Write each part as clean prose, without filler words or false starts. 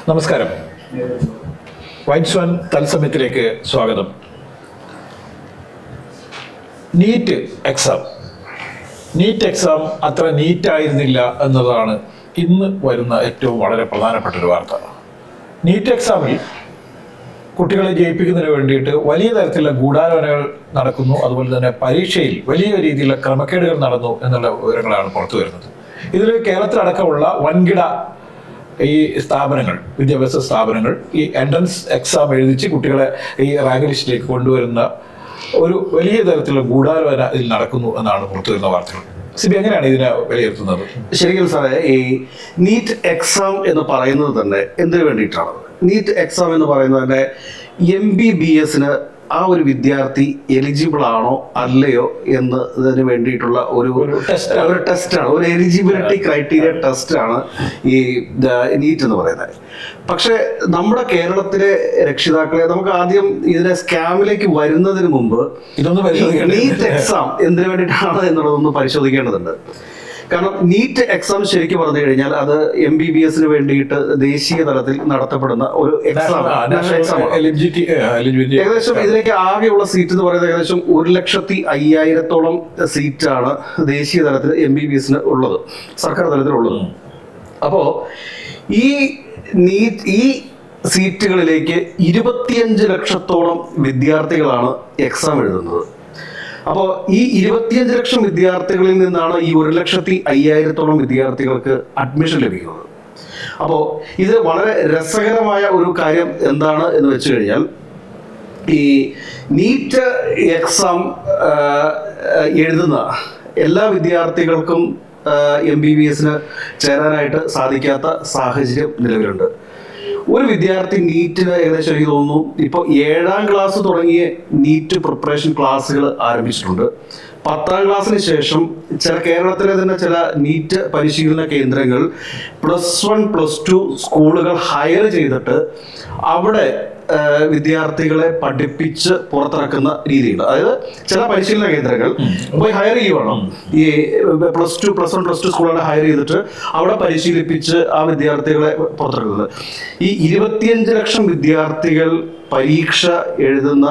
നമസ്കാരം. White swan തത്സമയത്തിലേക്ക് സ്വാഗതം. NEET exam അത്ര നീറ്റായിരുന്നില്ല എന്നതാണ് ഇന്ന് വരുന്ന ഏറ്റവും വളരെ പ്രധാനപ്പെട്ട ഒരു വാർത്ത. നീറ്റ് എക്സാമിൽ കുട്ടികളെ ജയിപ്പിക്കുന്നതിന് വേണ്ടിയിട്ട് വലിയ തരത്തിലുള്ള ഗൂഢാലോചനകൾ നടക്കുന്നു. അതുപോലെ തന്നെ പരീക്ഷയിൽ വലിയ രീതിയിലുള്ള ക്രമക്കേടുകൾ നടന്നു എന്നുള്ള വിവരങ്ങളാണ് പുറത്തു വരുന്നത്. ഇതിൽ കേരളത്തിലടക്കമുള്ള വൻകിട ഈ സ്ഥാപനങ്ങൾ, വിദ്യാഭ്യാസ സ്ഥാപനങ്ങൾ ഈ എൻട്രൻസ് എക്സാം എഴുതിച്ച് കുട്ടികളെ ഈ റാങ്ക് ലിസ്റ്റിലേക്ക് കൊണ്ടുവരുന്ന ഒരു വലിയ തരത്തിലുള്ള ഗൂഢാലോചന ഇതിൽ നടക്കുന്നു എന്നാണ് പുറത്തു വരുന്ന വാർത്തകൾ. സിബി, എങ്ങനെയാണ് ഇതിനെ വിലയിരുത്തുന്നത്? ശരിക്കും സാറേ, ഈ നീറ്റ് എക്സാം എന്ന് പറയുന്നത് തന്നെ എന്തിനു വേണ്ടിയിട്ടാണ്? നീറ്റ് എക്സാം എന്ന് പറയുന്നത് തന്നെ MBBS-ന് ആ ഒരു വിദ്യാർത്ഥി എലിജിബിൾ ആണോ അല്ലയോ എന്നതിന് വേണ്ടിയിട്ടുള്ള ഒരു ടെസ്റ്റാണ്, ഒരു എലിജിബിലിറ്റി ക്രൈറ്റീരിയ ടെസ്റ്റാണ് ഈ നീറ്റ് എന്ന് പറയുന്നത്. പക്ഷെ നമ്മുടെ കേരളത്തിലെ രക്ഷിതാക്കളെ നമുക്ക് ആദ്യം ഇതിനെ സ്കാമിലേക്ക് വരുന്നതിന് മുമ്പ് നീറ്റ് എക്സാം എന്തിനു വേണ്ടിയിട്ടാണ് എന്നുള്ളതൊന്ന് പരിശോധിക്കേണ്ടതുണ്ട്. കാരണം നീറ്റ് എക്സാം ശരിക്കും പറഞ്ഞു കഴിഞ്ഞാൽ അത് MBBS-ന് വേണ്ടിയിട്ട് ദേശീയ തലത്തിൽ നടത്തപ്പെടുന്ന ഒരു എക്സാം. ഏകദേശം ഇതിലേക്ക് ആകെയുള്ള സീറ്റ് എന്ന് പറയുന്നത് ഏകദേശം 1,05,000-ഓളം സീറ്റാണ് ദേശീയ തലത്തിൽ MBBS-ന് ഉള്ളത്, സർക്കാർ തലത്തിലുള്ളത്. അപ്പോ ഈ സീറ്റുകളിലേക്ക് 25 ലക്ഷത്തോളം വിദ്യാർത്ഥികളാണ് എക്സാം എഴുതുന്നത്. അപ്പോൾ ഈ 25 ലക്ഷം വിദ്യാർത്ഥികളിൽ നിന്നാണ് ഈ 1,05,000-ഓളം വിദ്യാർത്ഥികൾക്ക് അഡ്മിഷൻ ലഭിക്കുന്നത്. അപ്പോൾ ഇത് വളരെ രസകരമായ ഒരു കാര്യം എന്താണ് എന്ന് വെച്ച് കഴിഞ്ഞാൽ, ഈ നീറ്റ് എക്സാം എഴുതുന്ന എല്ലാ വിദ്യാർത്ഥികൾക്കും MBBS-ന് ചേരാനായിട്ട് സാധിക്കാത്ത സാഹചര്യം നിലവിലുണ്ട്. ഒരു വിദ്യാർത്ഥി നീറ്റിന് ഏകദേശം എനിക്ക് തോന്നുന്നു ഇപ്പോൾ 7ാം ക്ലാസ് തുടങ്ങിയ നീറ്റ് പ്രിപ്പറേഷൻ ക്ലാസ്സുകൾ ആരംഭിച്ചിട്ടുണ്ട്. 10ാം ക്ലാസ്സിന് ശേഷം കേരളത്തിലെ തന്നെ ചില നീറ്റ് പരിശീലന കേന്ദ്രങ്ങൾ +1 +2 സ്കൂളുകൾ ഹയർ ചെയ്തിട്ട് അവിടെ വിദ്യാർത്ഥികളെ പഠിപ്പിച്ച് പുറത്തിറക്കുന്ന രീതിയുണ്ട്. അതായത് ചില പരിശീലന കേന്ദ്രങ്ങൾ പോയി ഹയർ ചെയ്യുവാണ്, ഈ +2 +1 +2 സ്കൂളുകളെ ഹയർ ചെയ്തിട്ട് അവിടെ പരിശീലിപ്പിച്ച് ആ വിദ്യാർത്ഥികളെ പുറത്തിറക്കുന്നത്. ഈ 25 ലക്ഷം വിദ്യാർത്ഥികൾ പരീക്ഷ എഴുതുന്ന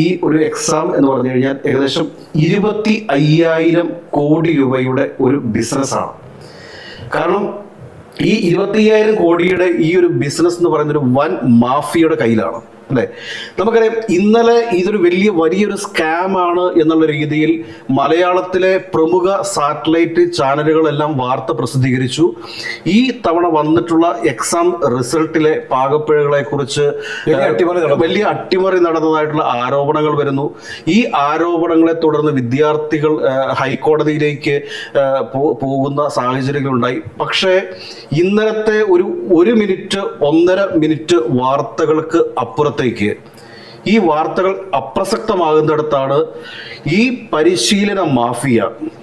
ഈ ഒരു എക്സാം എന്ന് പറഞ്ഞു കഴിഞ്ഞാൽ ഏകദേശം 25,000 കോടി രൂപയുടെ ഒരു ബിസിനസ്സാണ്. കാരണം ഈ 25,000 കോടിയുടെ ഈ ഒരു ബിസിനസ് എന്ന് പറയുന്ന ഒരു വൻ മാഫിയയുടെ കയ്യിലാണ്, അല്ലെ? നമുക്കറിയാം, ഇന്നലെ ഇതൊരു വലിയൊരു സ്കാമാണ് എന്നുള്ള രീതിയിൽ മലയാളത്തിലെ പ്രമുഖ സാറ്റലൈറ്റ് ചാനലുകളെല്ലാം വാർത്ത പ്രസിദ്ധീകരിച്ചു. ഈ തവണ വന്നിട്ടുള്ള എക്സാം റിസൾട്ടിലെ പാകപ്പിഴകളെ കുറിച്ച് വലിയ അട്ടിമറി നടന്നതായിട്ടുള്ള ആരോപണങ്ങൾ വരുന്നു. ഈ ആരോപണങ്ങളെ തുടർന്ന് വിദ്യാർത്ഥികൾ ഹൈക്കോടതിയിലേക്ക് പോകുന്ന സാഹചര്യങ്ങളുണ്ടായി. പക്ഷേ ഇന്നലത്തെ ഒരു 1-1.5 മിനിറ്റ് വാർത്തകൾക്ക് അപ്പുറത്തേക്ക് ഈ വാർത്തകൾ അപ്രസക്തമാകുന്നിടത്താണ് ഈ പരിശീലന മാഫിയ,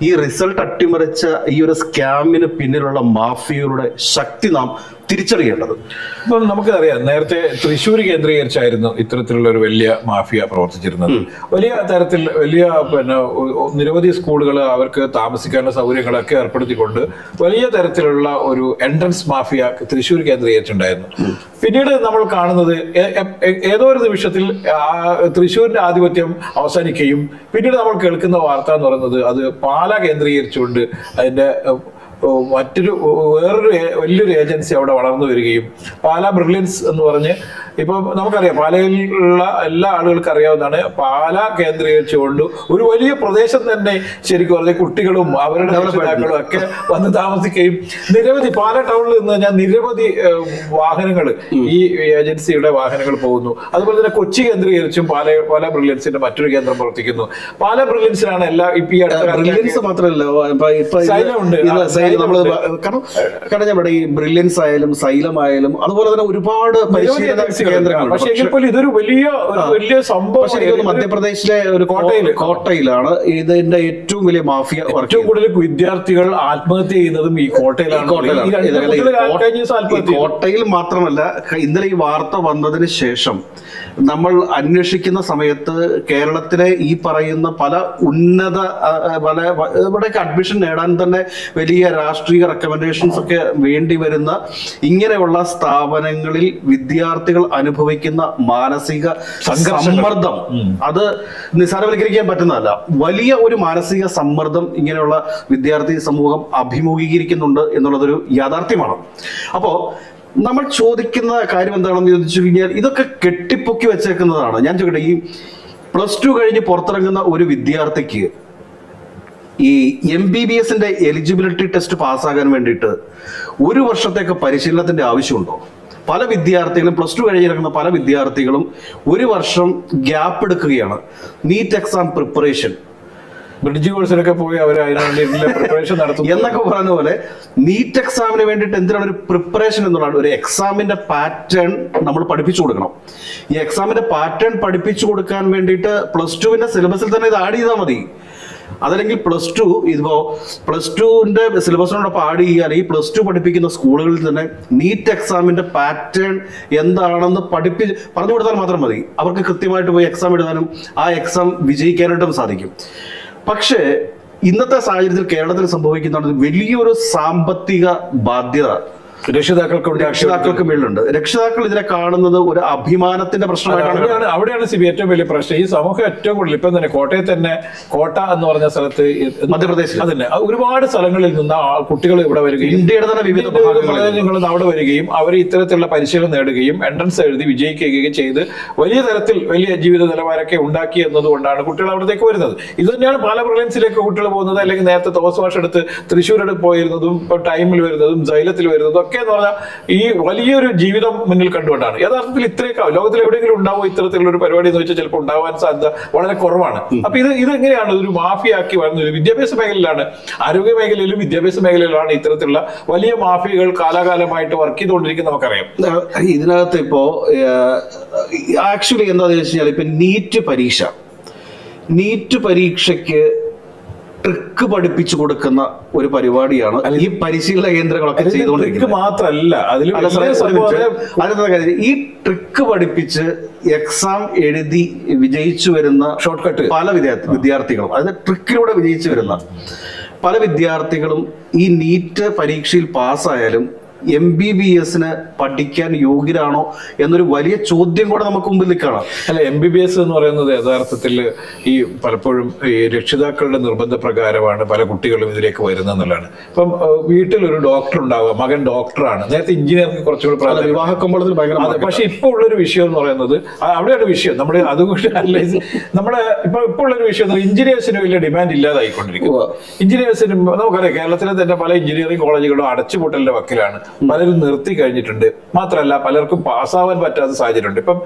ഈ റിസൾട്ട് അട്ടിമറിച്ച ഈ ഒരു സ്കാമിന് പിന്നിലുള്ള മാഫിയയുടെ ശക്തി നാം തിരിച്ചറിയേണ്ടത്. ഇപ്പം നമുക്കറിയാം, നേരത്തെ തൃശ്ശൂർ കേന്ദ്രീകരിച്ചായിരുന്നു ഇത്തരത്തിലുള്ള ഒരു വലിയ മാഫിയ പ്രവർത്തിച്ചിരുന്നത്. വലിയ തരത്തിൽ നിരവധി സ്കൂളുകൾ അവർക്ക് താമസിക്കാനുള്ള സൗകര്യങ്ങളൊക്കെ ഏർപ്പെടുത്തിക്കൊണ്ട് വലിയ തരത്തിലുള്ള ഒരു എൻട്രൻസ് മാഫിയ തൃശ്ശൂർ കേന്ദ്രീകരിച്ചിട്ടുണ്ടായിരുന്നു. പിന്നീട് നമ്മൾ കാണുന്നത് ഏതോ ഒരു നിമിഷത്തിൽ തൃശ്ശൂരിന്റെ ആധിപത്യം അവസാനിക്കുകയും പിന്നീട് നമ്മൾ കേൾക്കുന്ന വാർത്ത എന്ന് പറയുന്നത് അത് പാല കേന്ദ്രീകരിച്ചുകൊണ്ട് അതിന്റെ വേറൊരു വലിയൊരു ഏജൻസി അവിടെ വളർന്നു വരികയും പാല ബ്രില്യൻസ് എന്ന് പറഞ്ഞ് ഇപ്പൊ നമുക്കറിയാം, പാലയിലുള്ള എല്ലാ ആളുകൾക്കും അറിയാവുന്നതാണ്, പാല കേന്ദ്രീകരിച്ചുകൊണ്ട് ഒരു വലിയ പ്രദേശം തന്നെ ശരിക്കും പറഞ്ഞ കുട്ടികളും അവരുടെ രക്ഷിതാക്കളും ഒക്കെ വന്ന് താമസിക്കുകയും നിരവധി പാല ടൗണിൽ നിന്ന് ഞാൻ നിരവധി വാഹനങ്ങൾ ഈ ഏജൻസിയുടെ വാഹനങ്ങൾ പോകുന്നു. അതുപോലെ തന്നെ കൊച്ചി കേന്ദ്രീകരിച്ചും പാല ബ്രില്യൻസിന്റെ മറ്റൊരു കേന്ദ്രം പ്രവർത്തിക്കുന്നു. പാല ബ്രില്യൻസിനാണ് എല്ലാ ഇപ്പൊ ഈ ബ്രില്യൻസ് മാത്രമല്ല, കാരണം ഈ ബ്രില്യൻസ് ആയാലും സൈലം ആയാലും അതുപോലെ തന്നെ ഒരുപാട് കേന്ദ്രങ്ങളുണ്ട്. പക്ഷേ എങ്കിൽ പോലും ഇതൊരു വലിയ സംഭവം. മധ്യപ്രദേശിലെ ഒരു കോട്ടയിലാണ് ഇതിന്റെ ഏറ്റവും വലിയ മാഫിയ. ഏറ്റവും കൂടുതൽ വിദ്യാർത്ഥികൾ ആത്മഹത്യ ചെയ്യുന്നതും ഈ കോട്ടയിലാണ്. കോട്ടയിൽ മാത്രമല്ല, ഇന്നലെ ഈ വാർത്ത വന്നതിന് ശേഷം നമ്മൾ അന്വേഷിക്കുന്ന സമയത്ത് കേരളത്തിലെ ഈ പറയുന്ന പല ഉന്നത ഇവിടേക്ക് അഡ്മിഷൻ നേടാൻ തന്നെ വലിയ രാഷ്ട്രീയ റെക്കമെൻഡേഷൻസ് ഒക്കെ വേണ്ടി വരുന്ന ഇങ്ങനെയുള്ള സ്ഥാപനങ്ങളിൽ വിദ്യാർത്ഥികൾ അനുഭവിക്കുന്ന മാനസിക സമ്മർദ്ദം അത് നിസ്സാരവൽക്കരിക്കാൻ പറ്റുന്നതല്ല. വലിയ ഒരു മാനസിക സമ്മർദ്ദം ഇങ്ങനെയുള്ള വിദ്യാർത്ഥി സമൂഹം അഭിമുഖീകരിക്കുന്നുണ്ട് എന്നുള്ളതൊരു യാഥാർത്ഥ്യമാണ്. അപ്പോ നമ്മൾ ചോദിക്കുന്ന കാര്യം എന്താണെന്ന് ചോദിച്ചു കഴിഞ്ഞാൽ, ഇതൊക്കെ കെട്ടിപ്പൊക്കി വെച്ചേക്കുന്നതാണ്. ഞാൻ ചോദിക്കട്ടെ, ഈ +2 കഴിഞ്ഞ് പുറത്തിറങ്ങുന്ന ഒരു വിദ്യാർത്ഥിക്ക് ഈ MBBSന്റെ എലിജിബിലിറ്റി ടെസ്റ്റ് പാസ്സാകാൻ വേണ്ടിയിട്ട് 1 വർഷത്തേക്ക് പരിശീലനത്തിന്റെ ആവശ്യമുണ്ടോ? പല വിദ്യാർത്ഥികളും +2 കഴിഞ്ഞിറങ്ങുന്ന പല വിദ്യാർത്ഥികളും 1 വർഷം ഗ്യാപ്പ് എടുക്കുകയാണ്. നീറ്റ് എക്സാം പ്രിപ്പറേഷൻ, ബ്രിഡ്ജ് കോഴ്സിലൊക്കെ പോയി അവർ അതിനുവേണ്ടി പ്രിപ്പറേഷൻ നടത്തും എന്നൊക്കെ പറയുന്ന പോലെ നീറ്റ് എക്സാമിന് വേണ്ടിയിട്ട് എന്തിനാണ് ഒരു പ്രിപ്പറേഷൻ എന്നുള്ളതാണ്. ഒരു എക്സാമിന്റെ പാറ്റേൺ നമ്മൾ പഠിപ്പിച്ചു കൊടുക്കണം. ഈ എക്സാമിന്റെ പാറ്റേൺ പഠിപ്പിച്ചു കൊടുക്കാൻ വേണ്ടിയിട്ട് +2വിന്റെ സിലബസിൽ തന്നെ ഇത് ആഡ് ചെയ്താൽ മതി. അതല്ലെങ്കിൽ +2ന്റെ സിലബസിനോടൊപ്പം ആഡ് ചെയ്യാൻ ഈ +2 പഠിപ്പിക്കുന്ന സ്കൂളുകളിൽ തന്നെ നീറ്റ് എക്സാമിന്റെ പാറ്റേൺ എന്താണെന്ന് പറഞ്ഞു കൊടുത്താൽ മാത്രം മതി. അവർക്ക് കൃത്യമായിട്ട് പോയി എക്സാം എഴുതാനും ആ എക്സാം വിജയിക്കാനായിട്ടും സാധിക്കും. പക്ഷേ ഇന്നത്തെ സാഹചര്യത്തിൽ കേരളത്തിൽ സംഭവിക്കുന്ന വലിയൊരു സാമ്പത്തിക ബാധ്യത രക്ഷിതാക്കൾക്ക് മേലുണ്ട്. രക്ഷിതാക്കൾ ഇതിനെ കാണുന്നത് ഒരു അഭിമാനത്തിന്റെ പ്രശ്നമായിട്ടാണ്. അവിടെയാണ് ഏറ്റവും വലിയ പ്രശ്നം. ഈ സമൂഹം ഏറ്റവും കൂടുതൽ ഇപ്പം തന്നെ കോട്ടയത്ത് തന്നെ കോട്ട എന്ന് പറഞ്ഞ സ്ഥലത്ത്, മധ്യപ്രദേശിൽ അതന്നെ ഒരുപാട് സ്ഥലങ്ങളിൽ നിന്ന് കുട്ടികൾ ഇവിടെ വരികയും ഇന്ത്യയുടെ തന്നെ വിവിധ ഭാഗങ്ങളിൽ അവിടെ വരികയും അവർ ഇത്തരത്തിലുള്ള പരിശീലനം നേടുകയും എൻട്രൻസ് എഴുതി വിജയിക്കുകയും ചെയ്ത് വലിയ തരത്തിൽ വലിയ ജീവിത നിലവാരമൊക്കെ ഉണ്ടാക്കി എന്നതുകൊണ്ടാണ് കുട്ടികൾ അവിടത്തേക്ക് വരുന്നത്. ഇത് തന്നെയാണ് പാലാ പ്രൊവിൻസിലേക്ക് കുട്ടികൾ പോകുന്നത്. അല്ലെങ്കിൽ നേരത്തെ തോമസ് മാഷ് എടുത്ത് തൃശ്ശൂർ പോയിരുന്നതും ഇപ്പോൾ ടൈമിൽ വരുന്നതും സൈലത്തിൽ വരുന്നതും ഒക്കെ എന്ന് പറഞ്ഞാൽ ഈ വലിയൊരു ജീവിതം മുന്നിൽ കണ്ടുകൊണ്ടാണ്. യഥാർത്ഥത്തിൽ ഇത്രയൊക്കെ ലോകത്തിൽ എവിടെയെങ്കിലും ഉണ്ടാവോ ഇത്തരത്തിലുള്ള ഒരു പരിപാടി എന്ന് വെച്ചാൽ ചിലപ്പോൾ ഉണ്ടാവാൻ സാധ്യത വളരെ കുറവാണ്. അപ്പൊ ഇതെങ്ങനെയാണ് ഒരു മാഫിയാക്കി വരുന്നത്? വിദ്യാഭ്യാസ മേഖലയിലാണ്, ആരോഗ്യ മേഖലയിലും വിദ്യാഭ്യാസ മേഖലയിലാണ് ഇത്തരത്തിലുള്ള വലിയ മാഫിയകൾ കാലാകാലമായിട്ട് വർക്ക് ചെയ്തുകൊണ്ടിരിക്കുന്നത് നമുക്കറിയാം. ഇതിനകത്ത് ഇപ്പോ ആക്ച്വലി എന്താണെന്ന് വെച്ച് കഴിഞ്ഞാൽ, ഇപ്പൊ നീറ്റ് പരീക്ഷയ്ക്ക് ട്രിക്ക് പഠിപ്പിച്ചു കൊടുക്കുന്ന ഒരു പരിപാടിയാണ് ഈ പരിശീലന കേന്ദ്രങ്ങളൊക്കെ ചെയ്തുകൊണ്ടിരിക്കുന്നത്. മാത്രമല്ല ഈ ട്രിക്ക് പഠിപ്പിച്ച് എക്സാം എഴുതി വിജയിച്ചു വരുന്ന ഷോർട്ട് കട്ട് പല വിദ്യാർത്ഥികളും, അതായത് ട്രിക്കിലൂടെ വിജയിച്ചു വരുന്ന പല വിദ്യാർത്ഥികളും ഈ നീറ്റ് പരീക്ഷയിൽ പാസ്സായാലും MBBSന് പഠിക്കാൻ യോഗ്യരാണോ എന്നൊരു വലിയ ചോദ്യം കൂടെ നമുക്ക് മുമ്പിൽ നിൽക്കണം. അല്ല, MBBS എന്ന് പറയുന്നത് യഥാർത്ഥത്തിൽ ഈ പലപ്പോഴും ഈ രക്ഷിതാക്കളുടെ നിർബന്ധ പ്രകാരമാണ് പല കുട്ടികളും ഇതിലേക്ക് വരുന്നത് എന്നുള്ളതാണ്. ഇപ്പം വീട്ടിലൊരു ഡോക്ടർ ഉണ്ടാവുക, മകൻ ഡോക്ടറാണ്, നേരത്തെ എഞ്ചിനീയർക്ക് കുറച്ചുകൂടി വിവാഹ കമ്പോളത്തിൽ ഭയങ്കര. പക്ഷെ ഇപ്പോൾ ഉള്ളൊരു വിഷയം എന്ന് പറയുന്നത് അവിടെയാണ് വിഷയം. നമ്മുടെ അതുകൊണ്ട് അനലൈസ് നമ്മുടെ ഇപ്പോൾ ഉള്ളൊരു വിഷയം എഞ്ചിനീയേഴ്സിന് വലിയ ഡിമാൻഡ് ഇല്ലാതായിക്കൊണ്ടിരിക്കുന്നു. എഞ്ചിനീയേഴ്സിന് നമുക്കറിയാം, കേരളത്തിലെ തന്നെ പല എഞ്ചിനീയറിംഗ് കോളേജുകളും അടച്ചുപൂട്ടലിന്റെ വക്കിലാണ്. പലരും നിർത്തി കഴിഞ്ഞിട്ടുണ്ട്. മാത്രമല്ല പലർക്കും പാസ്സാവാൻ പറ്റാത്ത സാഹചര്യമുണ്ട്. ഇപ്പം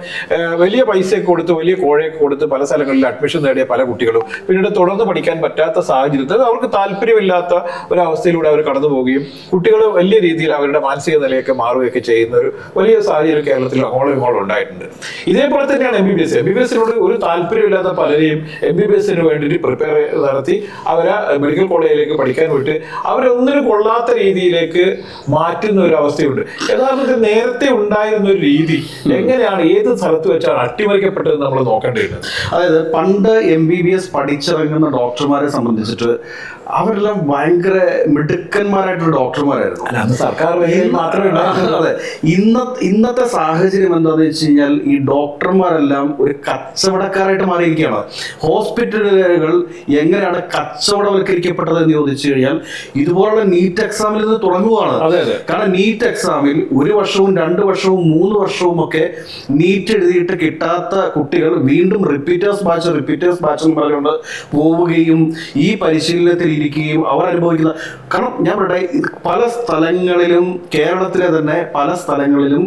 വലിയ പൈസയൊക്കെ കൊടുത്ത് വലിയ കോഴയൊക്കെ കൊടുത്ത് പല സ്ഥലങ്ങളിൽ അഡ്മിഷൻ നേടിയ പല കുട്ടികളും പിന്നീട് തുടർന്ന് പഠിക്കാൻ പറ്റാത്ത സാഹചര്യത്തിൽ അവർക്ക് താല്പര്യമില്ലാത്ത ഒരവസ്ഥയിലൂടെ അവർ കടന്നു പോവുകയും കുട്ടികൾ വലിയ രീതിയിൽ അവരുടെ മാനസിക നിലയൊക്കെ മാറുകയൊക്കെ ചെയ്യുന്ന ഒരു വലിയ സാഹചര്യം കേരളത്തിൽ അങ്ങോളം ഉണ്ടായിട്ടുണ്ട്. ഇതേപോലെ തന്നെയാണ് MBBSനോട് ഒരു താല്പര്യമില്ലാത്ത പലരെയും MBBSന് വേണ്ടിയിട്ട് പ്രിപ്പയർ നടത്തി അവരെ മെഡിക്കൽ കോളേജിലേക്ക് പഠിക്കാൻ വിട്ട് അവരൊന്നിനും കൊള്ളാത്ത രീതിയിലേക്ക് മാറ്റുന്ന ഒരു അവസ്ഥയുണ്ട്. യഥാർത്ഥത്തിൽ നേരത്തെ ഉണ്ടായിരുന്ന ഒരു രീതി എങ്ങനെയാണ്, ഏത് സ്ഥലത്ത് വെച്ചാണ് അട്ടിമറിക്കപ്പെട്ടത് നമ്മൾ നോക്കേണ്ടിയിരുന്നത്. അതായത് പണ്ട് MBBS പഠിച്ചിറങ്ങുന്ന ഡോക്ടർമാരെ സംബന്ധിച്ചിട്ട് അവരെല്ലാം ഭയങ്കര മിടുക്കന്മാരായിട്ടുള്ള ഡോക്ടർമാരായിരുന്നു. സർക്കാർ മാത്രമേ. അതെ, ഇന്നത്തെ സാഹചര്യം എന്താണെന്ന് വെച്ച് കഴിഞ്ഞാൽ ഈ ഡോക്ടർമാരെല്ലാം ഒരു കച്ചവടക്കാരായിട്ട് മാറിയിരിക്കുകയാണ്. ഹോസ്പിറ്റലുകൾ എങ്ങനെയാണ് കച്ചവടവൽക്കരിക്കപ്പെട്ടത് എന്ന് ചോദിച്ചു കഴിഞ്ഞാൽ ഇതുപോലുള്ള നീറ്റ് എക്സാമിൽ നിന്ന് തുടങ്ങുകയാണ്. കാരണം നീറ്റ് എക്സാമിൽ 1 വർഷവും 2 വർഷവും 3 വർഷവും ഒക്കെ നീറ്റ് എഴുതിയിട്ട് കിട്ടാത്ത കുട്ടികൾ വീണ്ടും റിപ്പീറ്റേഴ്സ് ബാച്ച് എന്ന് പറഞ്ഞുകൊണ്ട് പോവുകയും ഈ പരിശീലനത്തിൽ ജീവിച്ചിരിക്കുകയും അവർ അനുഭവിക്കുന്ന, കാരണം ഞാൻ പറയട്ടെ, പല സ്ഥലങ്ങളിലും, കേരളത്തിലെ തന്നെ പല സ്ഥലങ്ങളിലും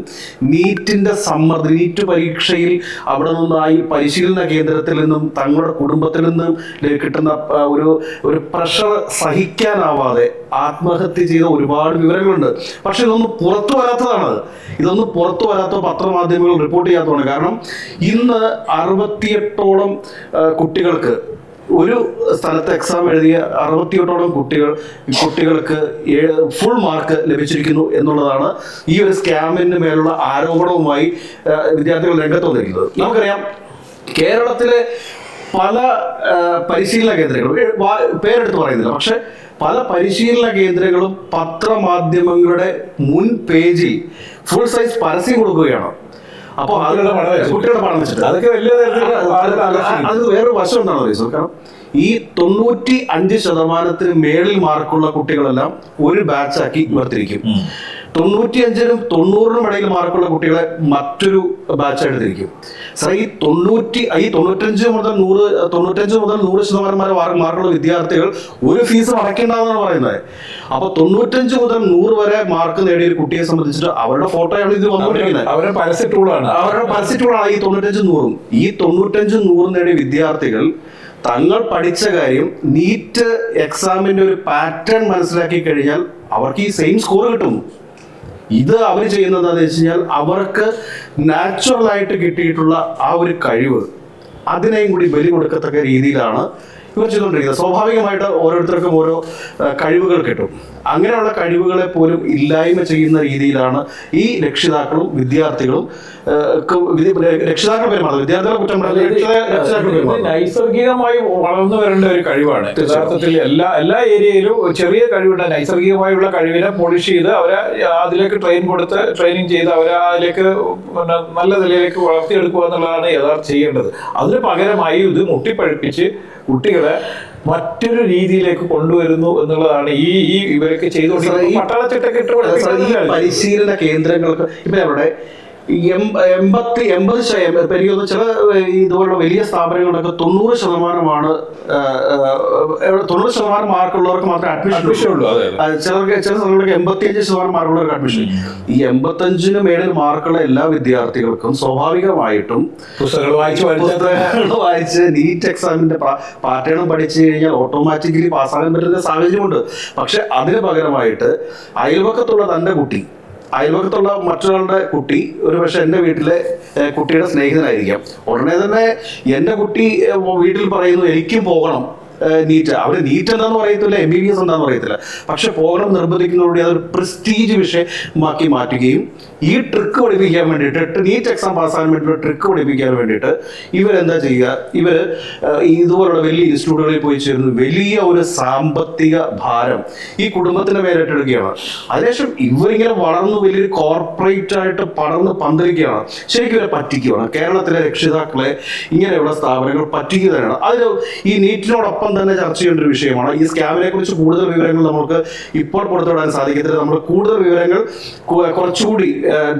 നീറ്റിന്റെ സമ്മർദ്ദം, നീറ്റ് പരീക്ഷയിൽ അവിടെ നിന്നായി പരിശീലന കേന്ദ്രത്തിൽ നിന്നും തങ്ങളുടെ കുടുംബത്തിൽ നിന്നും കിട്ടുന്ന ഒരു പ്രഷർ സഹിക്കാനാവാതെ ആത്മഹത്യ ചെയ്ത ഒരുപാട് വിവരങ്ങളുണ്ട്. പക്ഷെ ഇതൊന്നും പുറത്തു വരാത്തതാണ്. ഇതൊന്നും പുറത്തു വരാത്ത പത്രമാധ്യമങ്ങൾ റിപ്പോർട്ട് ചെയ്യാത്തതാണ്. കാരണം ഇന്ന് 68ഓളം കുട്ടികൾക്ക്, ഒരു സ്ഥലത്ത് എക്സാം എഴുതിയ 68ഓളം കുട്ടികൾക്ക് ഫുൾ മാർക്ക് ലഭിച്ചിരിക്കുന്നു എന്നുള്ളതാണ് ഈ ഒരു സ്കാമിന് മേലുള്ള ആരോപണവുമായി വിദ്യാർത്ഥികൾ രംഗത്ത് വന്നിരിക്കുന്നത്. നമുക്കറിയാം, കേരളത്തിലെ പല പരിശീലന കേന്ദ്രങ്ങളും, പേരെടുത്ത് പറയുന്നില്ല, പക്ഷെ പല പരിശീലന കേന്ദ്രങ്ങളും പത്രമാധ്യമങ്ങളുടെ മുൻ പേജിൽ ഫുൾ സൈസ് പരസ്യം കൊടുക്കുകയാണ്. അപ്പൊ കുട്ടികളുടെ പണം വെച്ചിട്ട് അതൊക്കെ വലിയ അത് വേറൊരു വശം എന്താണെന്ന് അറിയാം. കാരണം ഈ 95% മേളിൽ മാർക്കുള്ള കുട്ടികളെല്ലാം ഒരു ബാച്ചാക്കി ഉയർത്തിരിക്കും. 95-നും 90-നും ഇടയിൽ മാർക്കുള്ള കുട്ടികളെ മറ്റൊരു ബാച്ച് എടുത്തിരിക്കും. സാർ, ഈ 95 മുതൽ 100% മാർക്കുള്ള വിദ്യാർത്ഥികൾ ഒരു ഫീസ് അടയ്ക്കേണ്ടതെന്നാണ് പറയുന്നത്. അപ്പൊ 95 മുതൽ 100 വരെ മാർക്ക് നേടിയ ഒരു കുട്ടിയെ സംബന്ധിച്ചിട്ട് അവരുടെ ഫോട്ടോയാണ് ഇത് വന്നുകൊണ്ടിരിക്കുന്നത്. അവരുടെ പരസ്യ ടൂളാണ് ഈ 95-100. ഈ 95-100 നേടിയ വിദ്യാർത്ഥികൾ തങ്ങൾ പഠിച്ച കാര്യം, നീറ്റ് എക്സാമിന്റെ ഒരു പാറ്റേൺ മനസ്സിലാക്കി കഴിഞ്ഞാൽ അവർക്ക് ഈ സെയിം സ്കോർ കിട്ടും. ഇത് അവർ ചെയ്യുന്നത് എന്താണെന്ന് വെച്ച് കഴിഞ്ഞാൽ, അവർക്ക് നാച്ചുറൽ ആയിട്ട് കിട്ടിയിട്ടുള്ള ആ ഒരു കഴിവ്, അതിനെയും കൂടി ബലി കൊടുക്കത്തക്ക രീതിയിലാണ് ഇവർ ചെയ്തുകൊണ്ടിരിക്കുന്നത്. സ്വാഭാവികമായിട്ട് ഓരോരുത്തർക്കും ഓരോ കഴിവുകൾ കിട്ടും. അങ്ങനെയുള്ള കഴിവുകളെ പോലും ഇല്ലായ്മ ചെയ്യുന്ന രീതിയിലാണ് ഈ രക്ഷിതാക്കളും വിദ്യാർത്ഥികളും രക്ഷിതാക്കൾ പെരുമാറുന്നത്. വിദ്യാർത്ഥികളെ കുറ്റം നൈസർഗികമായി വളർന്നു വരേണ്ട ഒരു കഴിവാണ്. യഥാർത്ഥത്തിൽ എല്ലാ ഏരിയയിലും ചെറിയ കഴിവുണ്ട്. നൈസർഗികമായുള്ള കഴിവിനെ പോളിഷ് ചെയ്ത് അവരെ അതിലേക്ക് ട്രെയിനിങ് ചെയ്ത് അവരെ അതിലേക്ക് നല്ല നിലയിലേക്ക് വളർത്തിയെടുക്കുക എന്നുള്ളതാണ് യഥാർത്ഥം ചെയ്യേണ്ടത്. അതിന് പകരമായി ഇത് മുട്ടിപ്പഴിപ്പിച്ച് കുട്ടികളെ മറ്റൊരു രീതിയിലേക്ക് കൊണ്ടുവരുന്നു എന്നുള്ളതാണ് ഈ ഇവരൊക്കെ ചെയ്തുകൊണ്ടിരിക്കുന്നത്. പട്ടാളച്ചിട്ടൊക്കെ ഇട്ട് പരിശീലന കേന്ദ്രങ്ങൾക്ക് ഇപ്പൊ അവിടെ 80% ചില ഇതുപോലുള്ള വലിയ സ്ഥാപനങ്ങളൊക്കെ 90% 90% മാർക്കുള്ളവർക്ക് മാത്രമേ അഡ്മിഷൻ ഉള്ളൂ. ചില സ്ഥലങ്ങളിലൊക്കെ 85% മാർക്കുള്ളവർക്ക് അഡ്മിഷൻ. ഈ 85-ന് മേളിൽ മാർക്കുള്ള എല്ലാ വിദ്യാർത്ഥികൾക്കും സ്വാഭാവികമായിട്ടും പുസ്തകങ്ങൾ വായിച്ച് നീറ്റ് എക്സാമിന്റെ പാറ്റേണും പഠിച്ചു കഴിഞ്ഞാൽ ഓട്ടോമാറ്റിക്കലി പാസ്സാകാൻ പറ്റുന്ന സാഹചര്യമുണ്ട്. പക്ഷെ അതിന് പകരമായിട്ട് അയൽവക്കത്തുള്ള മറ്റൊരാളുടെ കുട്ടി, ഒരു പക്ഷെ എൻ്റെ വീട്ടിലെ കുട്ടിയുടെ സ്നേഹിതനായിരിക്കാം. ഉടനെ തന്നെ എൻ്റെ കുട്ടി വീട്ടിൽ പറയുന്നു എനിക്കും പോകണം നീറ്റ്. അവിടെ നീറ്റ് എന്താന്ന് പറയത്തില്ല, MBBS എന്താന്ന് പറയത്തില്ല, പക്ഷെ പോകണം നിർബന്ധിക്കുന്നതോടെ അതൊരു പ്രസ്റ്റീജ് വിഷയമാക്കി മാറ്റുകയും ഈ ട്രിക്ക് പഠിപ്പിക്കാൻ വേണ്ടിയിട്ട്, നീറ്റ് എക്സാം പാസ്സാകാൻ വേണ്ടിയിട്ട് ട്രിക്ക് പഠിപ്പിക്കാൻ വേണ്ടിയിട്ട് ഇവരെന്താ ചെയ്യുക, ഇവർ ഇതുപോലുള്ള വലിയ ഇൻസ്റ്റിറ്റ്യൂട്ടുകളിൽ പോയി ചേരുന്നു. വലിയ ഒരു സാമ്പത്തിക ഭാരം ഈ കുടുംബത്തിന് മേലിട്ടെടുക്കുകയാണ്. അതിനുശേഷം ഇവരിങ്ങനെ വളർന്നു വലിയൊരു കോർപ്പറേറ്റ് ആയിട്ട് പടർന്ന് പന്തലിക്കുകയാണ്. ശരിക്കും ഇവരെ പറ്റിക്കുകയാണ്. കേരളത്തിലെ രക്ഷിതാക്കളെ ഇങ്ങനെയുള്ള സ്ഥാപനങ്ങൾ പറ്റിക്കുന്നതാണ്. അതിന് ഈ നീറ്റിനോടൊപ്പം തന്നെ ചർച്ച ചെയ്യേണ്ട ഒരു വിഷയമാണ്. ഈ സ്കാമിനെ കുറിച്ച് കൂടുതൽ വിവരങ്ങൾ നമുക്ക് ഇപ്പോൾ പുറത്തുവിടാൻ സാധിക്കത്തില്ല. നമ്മൾ കൂടുതൽ വിവരങ്ങൾ കുറച്ചുകൂടി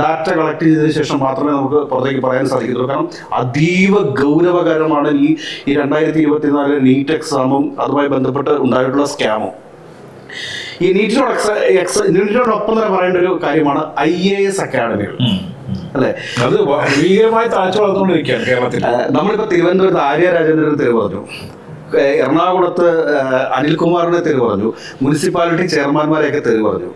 ഡാറ്റ കളക്ട് ചെയ്തതിനു ശേഷം മാത്രമേ നമുക്ക് പുറത്തേക്ക് പറയാൻ സാധിക്കത്തുള്ളൂ. കാരണം അതീവ ഗൗരവകരമാണ് ഈ 2024 നീറ്റ് എക്സാമും അതുമായി ബന്ധപ്പെട്ട് ഉണ്ടായിട്ടുള്ള സ്കാമും. ഈ നീറ്റിനോടൊപ്പം തന്നെ പറയേണ്ട ഒരു കാര്യമാണ് IAS അക്കാഡമികൾ, അല്ലെ? അത് ഭീകരമായി താഴ്ച വളർന്നുകൊണ്ടിരിക്കുകയാണ് കേരളത്തിൽ. നമ്മളിപ്പോ തിരുവനന്തപുരത്ത് ആര്യ രാജേന്ദ്രൻ തെരുവ് പറഞ്ഞു, എറണാകുളത്ത് അനിൽകുമാറിനെ തെരുവ് പറഞ്ഞു, മുനിസിപ്പാലിറ്റി ചെയർമാൻമാരെയൊക്കെ തെരുവ് പറഞ്ഞു.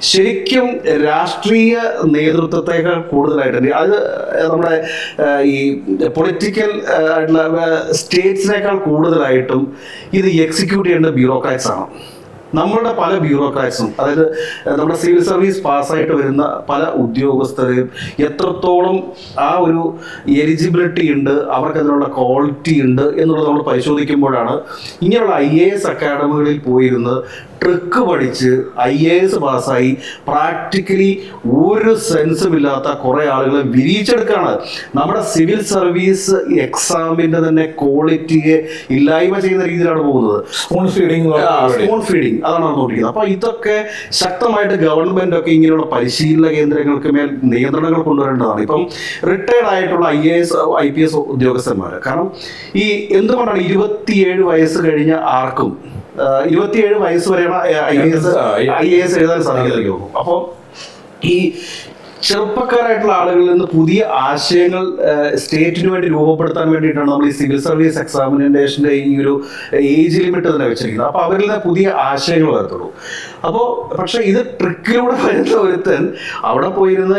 ശരിക്കും രാഷ്ട്രീയ നേതൃത്വത്തെക്കാൾ കൂടുതലായിട്ട് അത് നമ്മുടെ ഈ പൊളിറ്റിക്കൽ ആയിട്ടുള്ള സ്റ്റേറ്റ്സിനേക്കാൾ കൂടുതലായിട്ടും ഇത് എക്സിക്യൂട്ട് ചെയ്യേണ്ട ബ്യൂറോക്രാറ്റ്സ് ആണ്. നമ്മളുടെ പല ബ്യൂറോക്രാറ്റ്സും, അതായത് നമ്മുടെ സിവിൽ സർവീസ് പാസ്സായിട്ട് വരുന്ന പല ഉദ്യോഗസ്ഥരെയും എത്രത്തോളം ആ ഒരു എലിജിബിലിറ്റി ഉണ്ട്, അവർക്ക് അതിനുള്ള ക്വാളിറ്റി ഉണ്ട് എന്നുള്ളത് നമ്മൾ പരിശോധിക്കുമ്പോഴാണ് ഇങ്ങനെയുള്ള IAS അക്കാഡമികളിൽ പോയിരുന്ന് ട്രിക്ക് പഠിച്ച് IAS പാസ്സായി പ്രാക്ടിക്കലി ഒരു സെൻസും ഇല്ലാത്ത കുറെ ആളുകളെ വിരിയിച്ചെടുക്കുകയാണ്. നമ്മുടെ സിവിൽ സർവീസ് എക്സാമിന്റെ തന്നെ ക്വാളിറ്റിയെ ഇല്ലായ്മ ചെയ്യുന്ന രീതിയിലാണ് പോകുന്നത്. സ്പൂൺ ഫീഡിങ് അതാണ് നടന്നുകൊണ്ടിരിക്കുന്നത്. അപ്പൊ ഇതൊക്കെ ശക്തമായിട്ട് ഗവൺമെന്റ് ഒക്കെ ഇങ്ങനെയുള്ള പരിശീലന കേന്ദ്രങ്ങൾക്ക് മേൽ നിയന്ത്രണങ്ങൾ കൊണ്ടുവരേണ്ടതാണ്. ഇപ്പം റിട്ടയർഡ് ആയിട്ടുള്ള IAS IPS ഉദ്യോഗസ്ഥന്മാർ, കാരണം ഈ എന്തുകൊണ്ടാണ് 27 വയസ്സ് കഴിഞ്ഞ ആർക്കും 27 വയസ്സ് വരെയാണ് IAS എഴുതാൻ സാധിക്കുന്നത്. അപ്പോൾ ഈ ചെറുപ്പക്കാരായിട്ടുള്ള ആളുകളിൽ നിന്ന് പുതിയ ആശയങ്ങൾ സ്റ്റേറ്റിന് വേണ്ടി രൂപപ്പെടുത്താൻ വേണ്ടിയിട്ടാണ് നമ്മൾ ഈ സിവിൽ സർവീസ് എക്സാമിനേഷന്റെ ഈ ഒരു ഏജ് ലിമിറ്റ് തന്നെ വെച്ചിരിക്കുന്നത്. അപ്പൊ അവരിൽ നിന്ന് പുതിയ ആശയങ്ങൾ വരത്തുള്ളൂ. അപ്പോൾ പക്ഷെ ഇത് ട്രിക്കിലൂടെ വരുന്ന ഒരുത്തൻ അവിടെ പോയിരുന്ന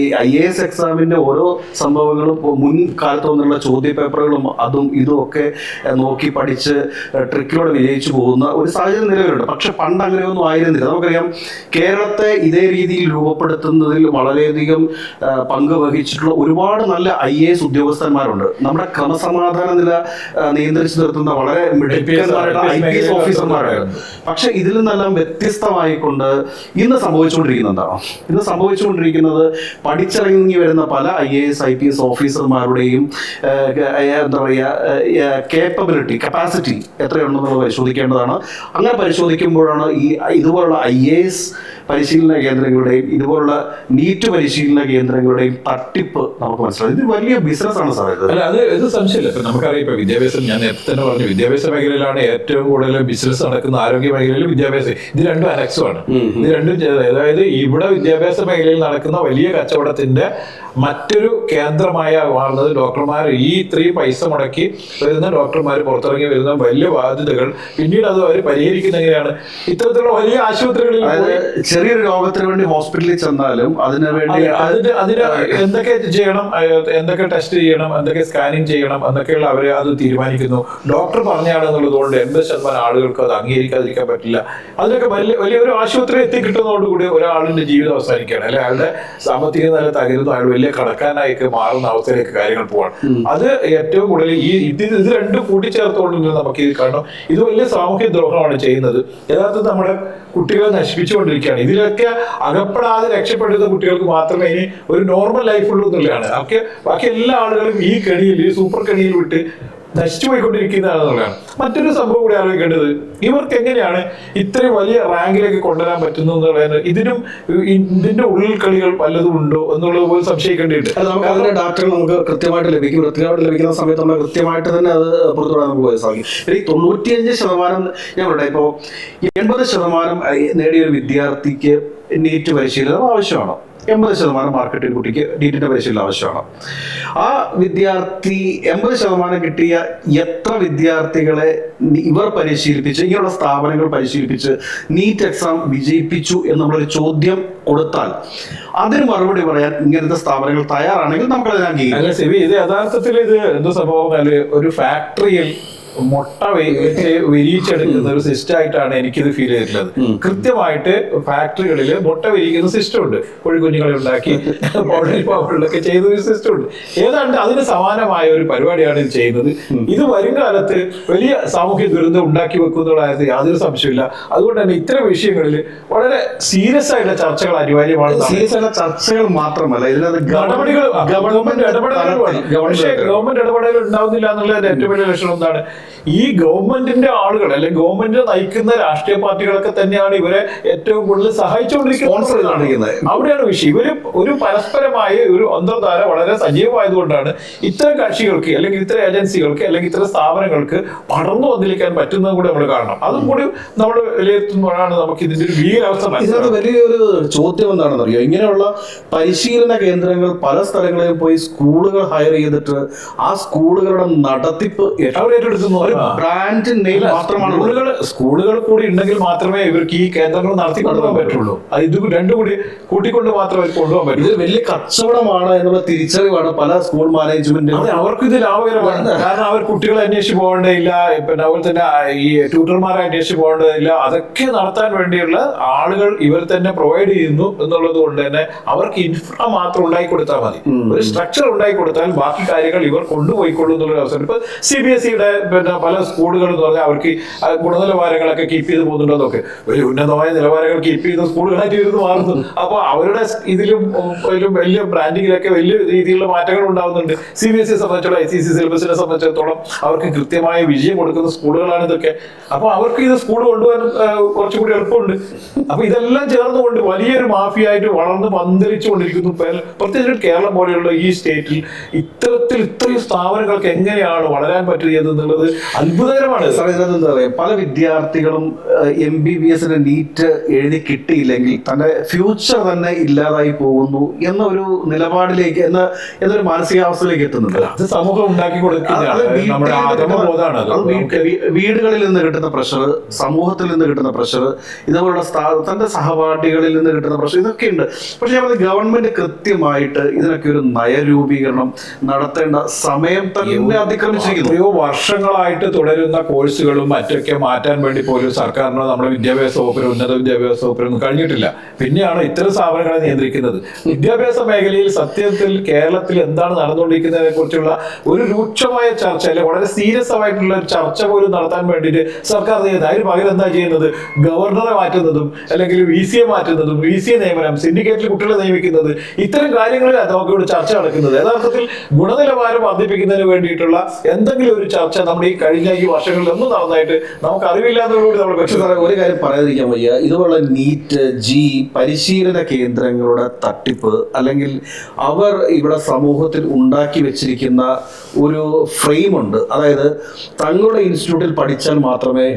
ഈ IAS എക്സാമിന്റെ ഓരോ സംഭവങ്ങളും മുൻകാലത്ത് വന്നുള്ള ചോദ്യ പേപ്പറുകളും അതും ഇതും ഒക്കെ നോക്കി പഠിച്ച് ട്രിക്കിലൂടെ വിജയിച്ചു പോകുന്ന ഒരു സാഹചര്യം നിലവിലുണ്ട്. പക്ഷെ പണ്ട് അങ്ങനെയൊന്നും ആയിരുന്നില്ല. നമുക്കറിയാം കേരളത്തെ ഇതേ രീതിയിൽ രൂപപ്പെടുത്തുന്നതിൽ വളരെയധികം പങ്ക് വഹിച്ചിട്ടുള്ള ഒരുപാട് നല്ല IAS ഉദ്യോഗസ്ഥന്മാരുണ്ട്. നമ്മുടെ ക്രമസമാധാന നില നിയന്ത്രിച്ചു നിർത്തുന്ന വളരെ മിടുക്കന്മാരുടെ IPS ഓഫീസർമാരായിരുന്നു. പക്ഷെ ഇതിൽ നിന്നെല്ലാം വ്യത്യസ്തമായിക്കൊണ്ട് ഇന്ന് സംഭവിച്ചുകൊണ്ടിരിക്കുന്നത് എന്താണ്? ഇന്ന് സംഭവിച്ചുകൊണ്ടിരിക്കുന്നത് പഠിച്ചിറങ്ങി വരുന്ന പല IAS IPS ഓഫീസർമാരുടെയും എന്താ പറയുക കപ്പാസിറ്റി എത്രയുണ്ടെന്നുള്ളത് പരിശോധിക്കേണ്ടതാണ്. അങ്ങനെ പരിശോധിക്കുമ്പോഴാണ് ഇതുപോലുള്ള IAS പരിശീലന കേന്ദ്രങ്ങളുടെയും ഇതുപോലുള്ള നീറ്റ് പരിശീലന കേന്ദ്രങ്ങളുടെയും തട്ടിപ്പ് നമുക്ക് മനസ്സിലാവും. ഇത് വലിയ ബിസിനസ്സാണ് സാർ. അല്ല, ഇത് സംശയമില്ല. ഇപ്പൊ നമുക്കറിയാം, ഇപ്പൊ വിദ്യാഭ്യാസം, ഞാൻ നേരത്തെ തന്നെ പറഞ്ഞു, വിദ്യാഭ്യാസ മേഖലയിലാണ് ഏറ്റവും കൂടുതൽ ബിസിനസ് നടക്കുന്ന. ആരോഗ്യ മേഖലയിൽ വിദ്യാഭ്യാസം, ഇത് രണ്ടും അനക്സമാണ്. ഇത് രണ്ടും, അതായത് ഇവിടെ വിദ്യാഭ്യാസ മേഖലയിൽ നടക്കുന്ന വലിയ കച്ചവടത്തിന്റെ മറ്റൊരു കേന്ദ്രമായ മാറുന്നത് ഡോക്ടർമാർ. ഈ ഇത്രയും പൈസ മുടക്കി വരുന്ന ഡോക്ടർമാർ പുറത്തിറങ്ങി വരുന്ന വലിയ ബാധ്യതകൾ പിന്നീട് അത് അവർ പരിഹരിക്കുന്ന എങ്ങനെയാണ്? ഇത്തരത്തിലുള്ള വലിയ ആശുപത്രികളിൽ ചെറിയൊരു രോഗത്തിന് വേണ്ടി ഹോസ്പിറ്റലിൽ ചെന്നാലും അതിന് വേണ്ടി അതിന് എന്തൊക്കെ ചെയ്യണം, എന്തൊക്കെ ടെസ്റ്റ് ചെയ്യണം, എന്തൊക്കെ സ്കാനിങ് ചെയ്യണം എന്നൊക്കെയുള്ള അവര് അത് തീരുമാനിക്കുന്നു. ഡോക്ടർ പറഞ്ഞാണെന്നുള്ളത് കൊണ്ട് 80% ആളുകൾക്ക് അത് അംഗീകരിക്കാതിരിക്കാൻ പറ്റില്ല. അതിനൊക്കെ വലിയൊരു ആശുപത്രി എത്തിക്കിട്ടുന്നതോടുകൂടി ഒരാളിന്റെ ജീവിതം അവസാനിക്കുകയാണ്. അല്ലെ, അയാളുടെ സാമ്പത്തിക നില തകരുന്നു, അയാൾ വലിയ കടക്കാനായിട്ട് മാറുന്ന അവസ്ഥയിലേക്ക് കാര്യങ്ങൾ പോവാണ്. അത് ഏറ്റവും കൂടുതൽ ഇത് രണ്ടും കൂട്ടിച്ചേർത്തുകൊണ്ട് നമുക്ക് ഇത് കാണണം. ഇത് വലിയ സാമൂഹ്യ ദ്രോഹമാണ് ചെയ്യുന്നത്. യഥാർത്ഥത്തിൽ നമ്മുടെ കുട്ടികളെ നശിപ്പിച്ചുകൊണ്ടിരിക്കുകയാണ്. ഇതിലൊക്കെ അകപ്പെടാതെ രക്ഷപ്പെടുന്ന കുട്ടികൾക്ക് മാത്രമേ ഇനി ഒരു നോർമൽ ലൈഫ് ഉള്ളൂ എന്നുള്ളതാണ്. ബാക്കി എല്ലാ ആളുകളും ഈ കെണിയിൽ, ഈ സൂപ്പർ കെണിയിൽ വിട്ട് നശിച്ചു പോയിക്കൊണ്ടിരിക്കുന്നതാണെന്നുള്ളതാണ്. മറ്റൊരു സംഭവം കൂടി ആലോചിക്കേണ്ടത്, ഇവർക്ക് എങ്ങനെയാണ് ഇത്രയും വലിയ റാങ്കിലേക്ക് കൊണ്ടുവരാൻ പറ്റുന്നു എന്നുള്ളത്. ഇതിന്റെ ഉള്ളിൽ കളികൾ വല്ലതും ഉണ്ടോ എന്നുള്ളത് പോലും സംശയിക്കേണ്ടിയിട്ട്. നമുക്ക് അതിന്റെ ഡാറ്റകൾ നമുക്ക് കൃത്യമായിട്ട് ലഭിക്കും. കൃത്യമായിട്ട് ലഭിക്കുന്ന സമയത്ത് നമ്മൾ കൃത്യമായിട്ട് തന്നെ അത് പുറത്തുവിടാൻ നമുക്ക് പോയി സാധിക്കും. ഈ 95% ഞാൻ പറയട്ടെ, ഇപ്പോൾ 80% നേടിയ ഒരു വിദ്യാർത്ഥിക്ക് നീറ്റ് പരിശീലനം ആവശ്യമാണ്. 80% മാർക്കറ്റിൽ കുട്ടിക്ക് നീറ്റിന്റെ പരിശീലനം ആവശ്യമാണ്. ആ വിദ്യാർത്ഥി 80% കിട്ടിയ എത്ര വിദ്യാർത്ഥികളെ ഇവർ പരിശീലിപ്പിച്ച്, ഇങ്ങനെയുള്ള സ്ഥാപനങ്ങൾ പരിശീലിപ്പിച്ച് നീറ്റ് എക്സാം വിജയിപ്പിച്ചു എന്നുള്ളൊരു ചോദ്യം കൊടുത്താൽ അതിന് മറുപടി പറയാൻ ഇങ്ങനത്തെ സ്ഥാപനങ്ങൾ തയ്യാറാണെങ്കിൽ നമുക്ക് അതിനെ അംഗീകരിക്കാം. ഇത് യഥാർത്ഥത്തിൽ ഇത് എന്തോ സംഭവം, ഒരു ഫാക്ടറിയിൽ മുട്ട വിരിയിച്ചെടുക്കുന്ന ഒരു സിസ്റ്റം ആയിട്ടാണ് എനിക്കിത് ഫീൽ ചെയ്തിട്ടുള്ളത്. കൃത്യമായിട്ട് ഫാക്ടറികളിൽ മുട്ട വിരിയിക്കുന്ന സിസ്റ്റം ഉണ്ട്. കോഴിക്കുഞ്ഞുങ്ങളെ ഉണ്ടാക്കി പൗഡറിലൊക്കെ ചെയ്ത ഒരു സിസ്റ്റം ഉണ്ട്. ഏതാണ്ട് അതിന് സമാനമായ ഒരു പരിപാടിയാണ് ഇത് ചെയ്യുന്നത്. ഇത് വരും കാലത്ത് വലിയ സാമൂഹ്യ ദുരന്തം ഉണ്ടാക്കി വെക്കുന്നുള്ള കാര്യത്തിൽ യാതൊരു സംശയമില്ല. അതുകൊണ്ട് തന്നെ ഇത്തരം വിഷയങ്ങളിൽ വളരെ സീരിയസ് ആയിട്ടുള്ള ചർച്ചകൾ അനിവാര്യമാണ്. സീരിയസ് ആയിട്ടുള്ള ചർച്ചകൾ മാത്രമല്ല, ഇതിനകത്ത് ഗവൺമെന്റ് ഇടപെടലുകൾ, പക്ഷേ ഗവൺമെന്റ് ഇടപെടലുകൾ ഉണ്ടാവുന്നില്ല എന്നുള്ളതിന്റെ ഏറ്റവും വലിയ ലക്ഷണം എന്താണ്? ഈ ഗവൺമെന്റിന്റെ ആളുകൾ, അല്ലെങ്കിൽ ഗവൺമെന്റ് നയിക്കുന്ന രാഷ്ട്രീയ പാർട്ടികളൊക്കെ തന്നെയാണ് ഇവരെ ഏറ്റവും കൂടുതൽ സഹായിച്ചുകൊണ്ടിരിക്കുന്നത്. അവിടെയാണ് വിഷയം. ഇവര് ഒരു പരസ്പരമായ ഒരു അന്തർധാര വളരെ സജീവമായതുകൊണ്ടാണ് ഇത്തരം കക്ഷികൾക്ക്, അല്ലെങ്കിൽ ഇത്തരം ഏജൻസികൾക്ക്, അല്ലെങ്കിൽ ഇത്തരം സ്ഥാപനങ്ങൾക്ക് പടർന്നു വന്നിരിക്കാൻ പറ്റുന്നത് കൂടി നമ്മൾ കാണണം. അതും കൂടി നമ്മൾ വിലയിരുത്തുമ്പോഴാണ് നമുക്ക് ഇതിന്റെ ഒരു ഭീകരാവസ്ഥ മനസ്സിലാക്കുന്നത്. വലിയൊരു ചോദ്യം എന്താണെന്ന് അറിയോ? ഇങ്ങനെയുള്ള പരിശീലന കേന്ദ്രങ്ങൾ പല സ്ഥലങ്ങളിലും പോയി സ്കൂളുകൾ ഹയർ ചെയ്തിട്ട് ആ സ്കൂളുകളുടെ നടത്തിപ്പ് ഏറ്റെടുക്കുന്നു. ബ്രാൻഡ് നെയിം മാത്രമാണ്. സ്കൂളുകൾ കൂടി ഉണ്ടെങ്കിൽ മാത്രമേ ഇവർക്ക് ഈ കേന്ദ്രങ്ങൾ നടത്തിക്കൊണ്ടുപോകാൻ പറ്റുള്ളൂ. ഇത് രണ്ടും കൂടി കൂട്ടിക്കൊണ്ട് മാത്രമേ കൊണ്ടുപോകാൻ പറ്റൂ. ഇത് വലിയ കച്ചവടമാണ് എന്നുള്ള തിരിച്ചറിവാണ് പല സ്കൂൾ മാനേജ്മെന്റ്. അവർക്ക് ഇത് ലാഭകരമാണ്. കാരണം അവർ കുട്ടികളെ അന്വേഷിച്ച് പോകേണ്ടതില്ല, പിന്നെ അതുപോലെ തന്നെ ഈ ട്യൂട്ടർമാരെ അന്വേഷിച്ച് പോകേണ്ടതില്ല. അതൊക്കെ നടത്താൻ വേണ്ടിയുള്ള ആളുകൾ ഇവർ തന്നെ പ്രൊവൈഡ് ചെയ്യുന്നു എന്നുള്ളത് കൊണ്ട് തന്നെ അവർക്ക് ഇൻഫ്ര മാത്രം ഉണ്ടാക്കി കൊടുത്താൽ മതി. ഒരു സ്ട്രക്ചർ ഉണ്ടാക്കി കൊടുത്താൽ ബാക്കി കാര്യങ്ങൾ ഇവർ കൊണ്ടുപോയിക്കൊള്ളൂ എന്നുള്ളൊരു അവസരം. ഇപ്പൊ CBSE-യുടെ പിന്നെ പല സ്കൂളുകൾ എന്ന് പറഞ്ഞാൽ അവർക്ക് ഗുണനിലവാരങ്ങളൊക്കെ കീപ്പ് ചെയ്ത് പോകുന്നുണ്ടെന്നൊക്കെ ഒരു ഉന്നതമായ നിലവാരങ്ങൾ കീപ്പ് ചെയ്യുന്ന സ്കൂളുകളായിട്ട് ഇരുന്ന് മാറുന്നു. അപ്പൊ അവരുടെ ഇതിലും വലിയ ബ്രാൻഡിങ്ങിലൊക്കെ വലിയ രീതിയിലുള്ള മാറ്റങ്ങൾ ഉണ്ടാവുന്നുണ്ട്. CBSE സംബന്ധിച്ചുള്ള ICC സിലബസിനെ സംബന്ധിച്ചിടത്തോളം അവർക്ക് കൃത്യമായ വിജയം കൊടുക്കുന്ന സ്കൂളുകളാണ് ഇതൊക്കെ. അപ്പൊ അവർക്ക് ഇത് സ്കൂൾ കൊണ്ടുപോകാൻ കുറച്ചുകൂടി എളുപ്പമുണ്ട്. അപ്പൊ ഇതെല്ലാം ചേർന്നുകൊണ്ട് വലിയൊരു മാഫിയായിട്ട് വളർന്ന് പന്തലിച്ചു കൊണ്ടിരിക്കുന്നു. പ്രത്യേകിച്ച് കേരളം പോലെയുള്ള ഈ സ്റ്റേറ്റിൽ ഇത്തരത്തിൽ ഇത്രയും സ്ഥാപനങ്ങൾക്ക് എങ്ങനെയാണ് വളരാൻ പറ്റിയത് എന്നുള്ളത് അത്ഭുതകരമാണ്. സാറേ, ഇതിനകത്ത് എന്താ പറയുക, പല വിദ്യാർത്ഥികളും MBBS നീറ്റ് എഴുതി കിട്ടിയില്ലെങ്കിൽ തന്റെ ഫ്യൂച്ചർ തന്നെ ഇല്ലാതായി പോകുന്നു എന്ന ഒരു നിലപാടിലേക്ക് എന്നൊരു മാനസികാവസ്ഥയിലേക്ക് എത്തുന്നുണ്ട്. അത് സമൂഹം ഉണ്ടാക്കി കൊടുക്കുന്നതാണ്, നമ്മുടെ ആത്മബോധമാണ് അത്. വീടുകളിൽ നിന്ന് കിട്ടുന്ന പ്രഷർ, സമൂഹത്തിൽ നിന്ന് കിട്ടുന്ന പ്രഷർ, ഇതുപോലുള്ള തന്റെ സഹപാഠികളിൽ നിന്ന് കിട്ടുന്ന പ്രഷർ, ഇതൊക്കെ ഉണ്ട്. പക്ഷെ ഞാൻ ഗവൺമെന്റ് കൃത്യമായിട്ട് ഇതിനൊക്കെ ഒരു നയരൂപീകരണം നടത്തേണ്ട സമയം തന്നെ അതിക്രമിച്ചിരിക്കുന്നു. എത്രയോ വർഷങ്ങളായിട്ട് തുടരുന്ന കോഴ്സുകളും മറ്റൊക്കെ മാറ്റാൻ വേണ്ടി പോലും സർക്കാരിനോ നമ്മുടെ വിദ്യാഭ്യാസ വകുപ്പിനും ഉന്നത വിദ്യാഭ്യാസ വകുപ്പിനൊന്നും കഴിഞ്ഞിട്ടില്ല. പിന്നെയാണ് ഇത്തരം സ്ഥാപനങ്ങളെ നിയന്ത്രിക്കുന്നത്. വിദ്യാഭ്യാസ മേഖലയിൽ സത്യത്തിൽ കേരളത്തിൽ എന്താണ് നടന്നുകൊണ്ടിരിക്കുന്നതിനെ കുറിച്ചുള്ള ഒരു രൂക്ഷമായ ചർച്ച, അല്ലെങ്കിൽ വളരെ സീരിയസ് ആയിട്ടുള്ള ഒരു ചർച്ച പോലും നടത്താൻ വേണ്ടിയിട്ട് സർക്കാർ ചെയ്യുന്നത്. അതിന് പകരം എന്താ ചെയ്യുന്നത്? ഗവർണറെ മാറ്റുന്നതും അല്ലെങ്കിൽ VC മാറ്റുന്നതും, VC നിയമനം, സിൻഡിക്കേറ്റിൽ കുട്ടികളെ നിയമിക്കുന്നത്, ഇത്തരം കാര്യങ്ങളിൽ നമുക്കിവിടെ ചർച്ച നടക്കുന്നത്. യഥാർത്ഥത്തിൽ ഗുണനിലവാരം വർദ്ധിപ്പിക്കുന്നതിന് വേണ്ടിയിട്ടുള്ള എന്തെങ്കിലും ഒരു ചർച്ച നമ്മുടെ ഈ കഴിഞ്ഞ ഈ വർഷങ്ങളിൽ ഒന്നും നടന്നായിട്ട് നമുക്ക് അറിവില്ലാത്തതോടുകൂടി നമ്മൾ. പക്ഷേ ഒരു കാര്യം പറയാതിരിക്കാൻ വയ്യ, ഇതുപോലുള്ള നീറ്റ് പരിശീലന കേന്ദ്രങ്ങളുടെ തട്ടിപ്പ്, അല്ലെങ്കിൽ അവർ ഇവിടെ സമൂഹത്തിൽ ഉണ്ടാക്കി വെച്ചിരിക്കുന്ന ഒരു ഫ്രെയിം ഉണ്ട്. അതായത് തങ്ങളുടെ ഇൻസ്റ്റിറ്റ്യൂട്ടിൽ പഠിച്ചാൽ മാത്രമേ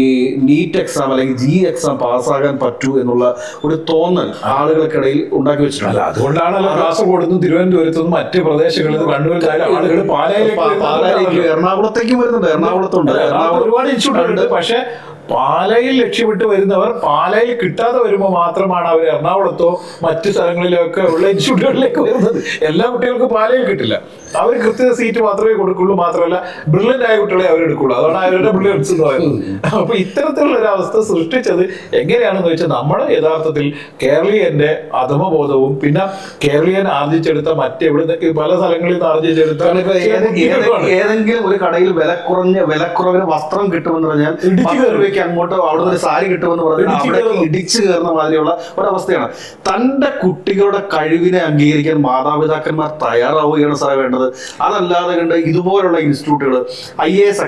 ഈ നീറ്റ് എക്സാം അല്ലെങ്കിൽ എക്സാം പാസ്സാകാൻ പറ്റൂ എന്നുള്ള ഒരു തോന്നൽ ആളുകൾക്കിടയിൽ ഉണ്ടാക്കി വെച്ചിട്ടുണ്ട്. അതുകൊണ്ടാണല്ലോ കാസർഗോഡ് നിന്നും തിരുവനന്തപുരത്തു നിന്നും മറ്റ് പ്രദേശങ്ങളിൽ നിന്ന് കണ്ണൂരിൽ ആളുകൾ പാലായിലേക്ക്, എറണാകുളത്തേക്കും വരുന്നുണ്ട്. എറണാകുളത്തുണ്ട്, ഒരുപാട് ഇൻസ്റ്റിറ്റ്യൂട്ടുണ്ട്. പക്ഷെ പാലയിൽ ലക്ഷ്യമിട്ട് വരുന്നവർ പാലയിൽ കിട്ടാതെ വരുമ്പോൾ മാത്രമാണ് അവർ എറണാകുളത്തോ മറ്റു സ്ഥലങ്ങളിലൊക്കെ ഉള്ള ഇൻസ്റ്റിറ്റ്യൂട്ടുകളിലേക്ക് വരുന്നത്. എല്ലാ കുട്ടികൾക്കും പാലയിൽ കിട്ടില്ല. അവർ കൃത്യ സീറ്റ് മാത്രമേ കൊടുക്കുള്ളൂ. മാത്രമല്ല ബ്രില്യൻ്റ് ആയ കുട്ടികളെ അവരെടുക്കുള്ളൂ. അതാണ് അവരുടെ ബ്രില്യൻസ് എന്ന് പറയുന്നത്. അപ്പൊ ഇത്തരത്തിലുള്ള ഒരു അവസ്ഥ സൃഷ്ടിച്ചത് എങ്ങനെയാണെന്ന് വെച്ചാൽ നമ്മുടെ യഥാർത്ഥത്തിൽ കേരളീയന്റെ അധമബോധവും പിന്നെ കേരളീയൻ ആർജിച്ചെടുത്ത മറ്റെവിടെ പല സ്ഥലങ്ങളിൽ നിന്ന് ആർജിച്ചെടുത്ത ഏതെങ്കിലും ഒരു കടയിൽ വിലക്കുറവിന് വസ്ത്രം കിട്ടുമെന്ന് പറഞ്ഞാൽ അങ്ങോട്ട് അവിടെ ഒരു സാരി കിട്ടുമെന്ന് പറഞ്ഞാൽ ഇടിച്ചു കയറുന്ന മാതിരിയുള്ള ഒരവസ്ഥയാണ്. തന്റെ കുട്ടികളുടെ കഴിവിനെ അംഗീകരിക്കാൻ മാതാപിതാക്കന്മാർ തയ്യാറാവുകയാണ് സാറേ വേണ്ടത്. അതല്ലാതെ കണ്ട് ഇതുപോലുള്ള ഇൻസ്റ്റിറ്റ്യൂട്ടുകൾ, IAS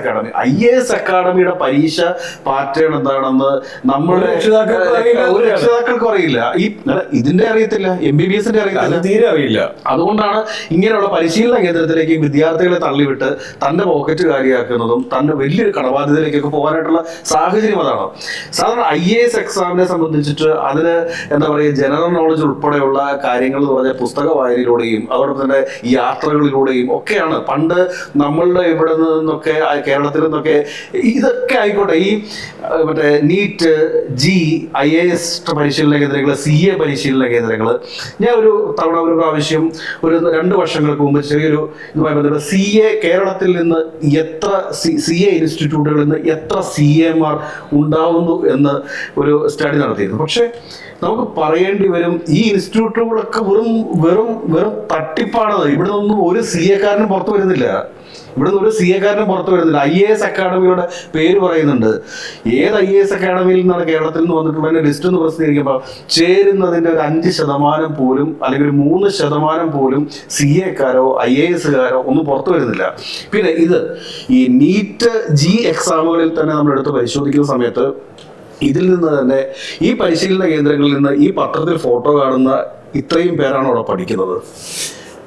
അക്കാഡമിയുടെ പരീക്ഷ പാറ്റേൺ എന്താണെന്ന് നമ്മുടെ ഒരു രക്ഷിതാക്കൾക്കും അറിയില്ല. ഇതിന്റെ അറിയത്തില്ല, MBBS അറിയത്തില്ല, തീരെ അറിയില്ല. അതുകൊണ്ടാണ് ഇങ്ങനെയുള്ള പരിശീലന കേന്ദ്രത്തിലേക്ക് വിദ്യാർത്ഥികളെ തള്ളിവിട്ട് തന്റെ പോക്കറ്റ് കാര്യമാക്കുന്നതും തന്റെ വലിയൊരു കടബാധ്യതയിലേക്കൊക്കെ പോകാനായിട്ടുള്ള സാഹചര്യം അതാണ്. സാധാരണ IAS എക്സാമിനെ സംബന്ധിച്ചിട്ട് അതിന് എന്താ പറയുക, ജനറൽ നോളജ് ഉൾപ്പെടെയുള്ള കാര്യങ്ങൾ എന്ന് പറഞ്ഞാൽ പുസ്തക വായനയിലൂടെയും അതോടൊപ്പം തന്നെ യാത്രകളിലൂടെയും ഒക്കെയാണ്. പണ്ട് നമ്മളുടെ ഇവിടെ നിന്നൊക്കെ കേരളത്തിൽ നിന്നൊക്കെ ഇതൊക്കെ ആയിക്കോട്ടെ, ഈ മറ്റേ നീറ്റ് IAS പരിശീലന കേന്ദ്രങ്ങൾ, CA പരിശീലന കേന്ദ്രങ്ങൾ, ഞാൻ ഒരു പ്രാവശ്യം ഒരു 2 വർഷങ്ങൾക്ക് മുമ്പ് ചെറിയൊരു ഇതുമായി ബന്ധപ്പെട്ട് CA കേരളത്തിൽ നിന്ന് എത്ര CA ഇൻസ്റ്റിറ്റ്യൂട്ടുകളിൽ നിന്ന് എത്ര CAമാർ ഉണ്ടാവുന്നു എന്ന് ഒരു സ്റ്റഡി നടത്തിയിരുന്നു. പക്ഷെ നമുക്ക് പറയേണ്ടി വരും, ഈ ഇൻസ്റ്റിറ്റ്യൂട്ടുകളൊക്കെ വെറും തട്ടിപ്പാണത്. ഇവിടെ നിന്നും ഒരു CAക്കാരനും പുറത്തു വരുന്നില്ല. IAS അക്കാഡമിയുടെ പേര് പറയുന്നുണ്ട്. ഏത് IAS അക്കാഡമിയിൽ നിന്നാണ് കേരളത്തിൽ നിന്ന് വന്നിട്ടുള്ള ലിസ്റ്റ് എന്ന് പ്രസിദ്ധീകരിക്കുമ്പോൾ ചേരുന്നതിന്റെ ഒരു 5% പോലും അല്ലെങ്കിൽ 3% പോലും CAക്കാരോ IASകാരോ ഒന്നും പുറത്തു വരുന്നില്ല. പിന്നെ ഈ നീറ്റ് എക്സാമുകളിൽ തന്നെ നമ്മൾ എടുത്ത് പരിശോധിക്കുന്ന സമയത്ത് ഇതിൽ നിന്ന് തന്നെ ഈ പരിശീലന കേന്ദ്രങ്ങളിൽ നിന്ന് ഈ പത്രത്തിൽ ഫോട്ടോ കാണുന്ന ഇത്രയും പേരാണ് അവിടെ പഠിക്കുന്നത്.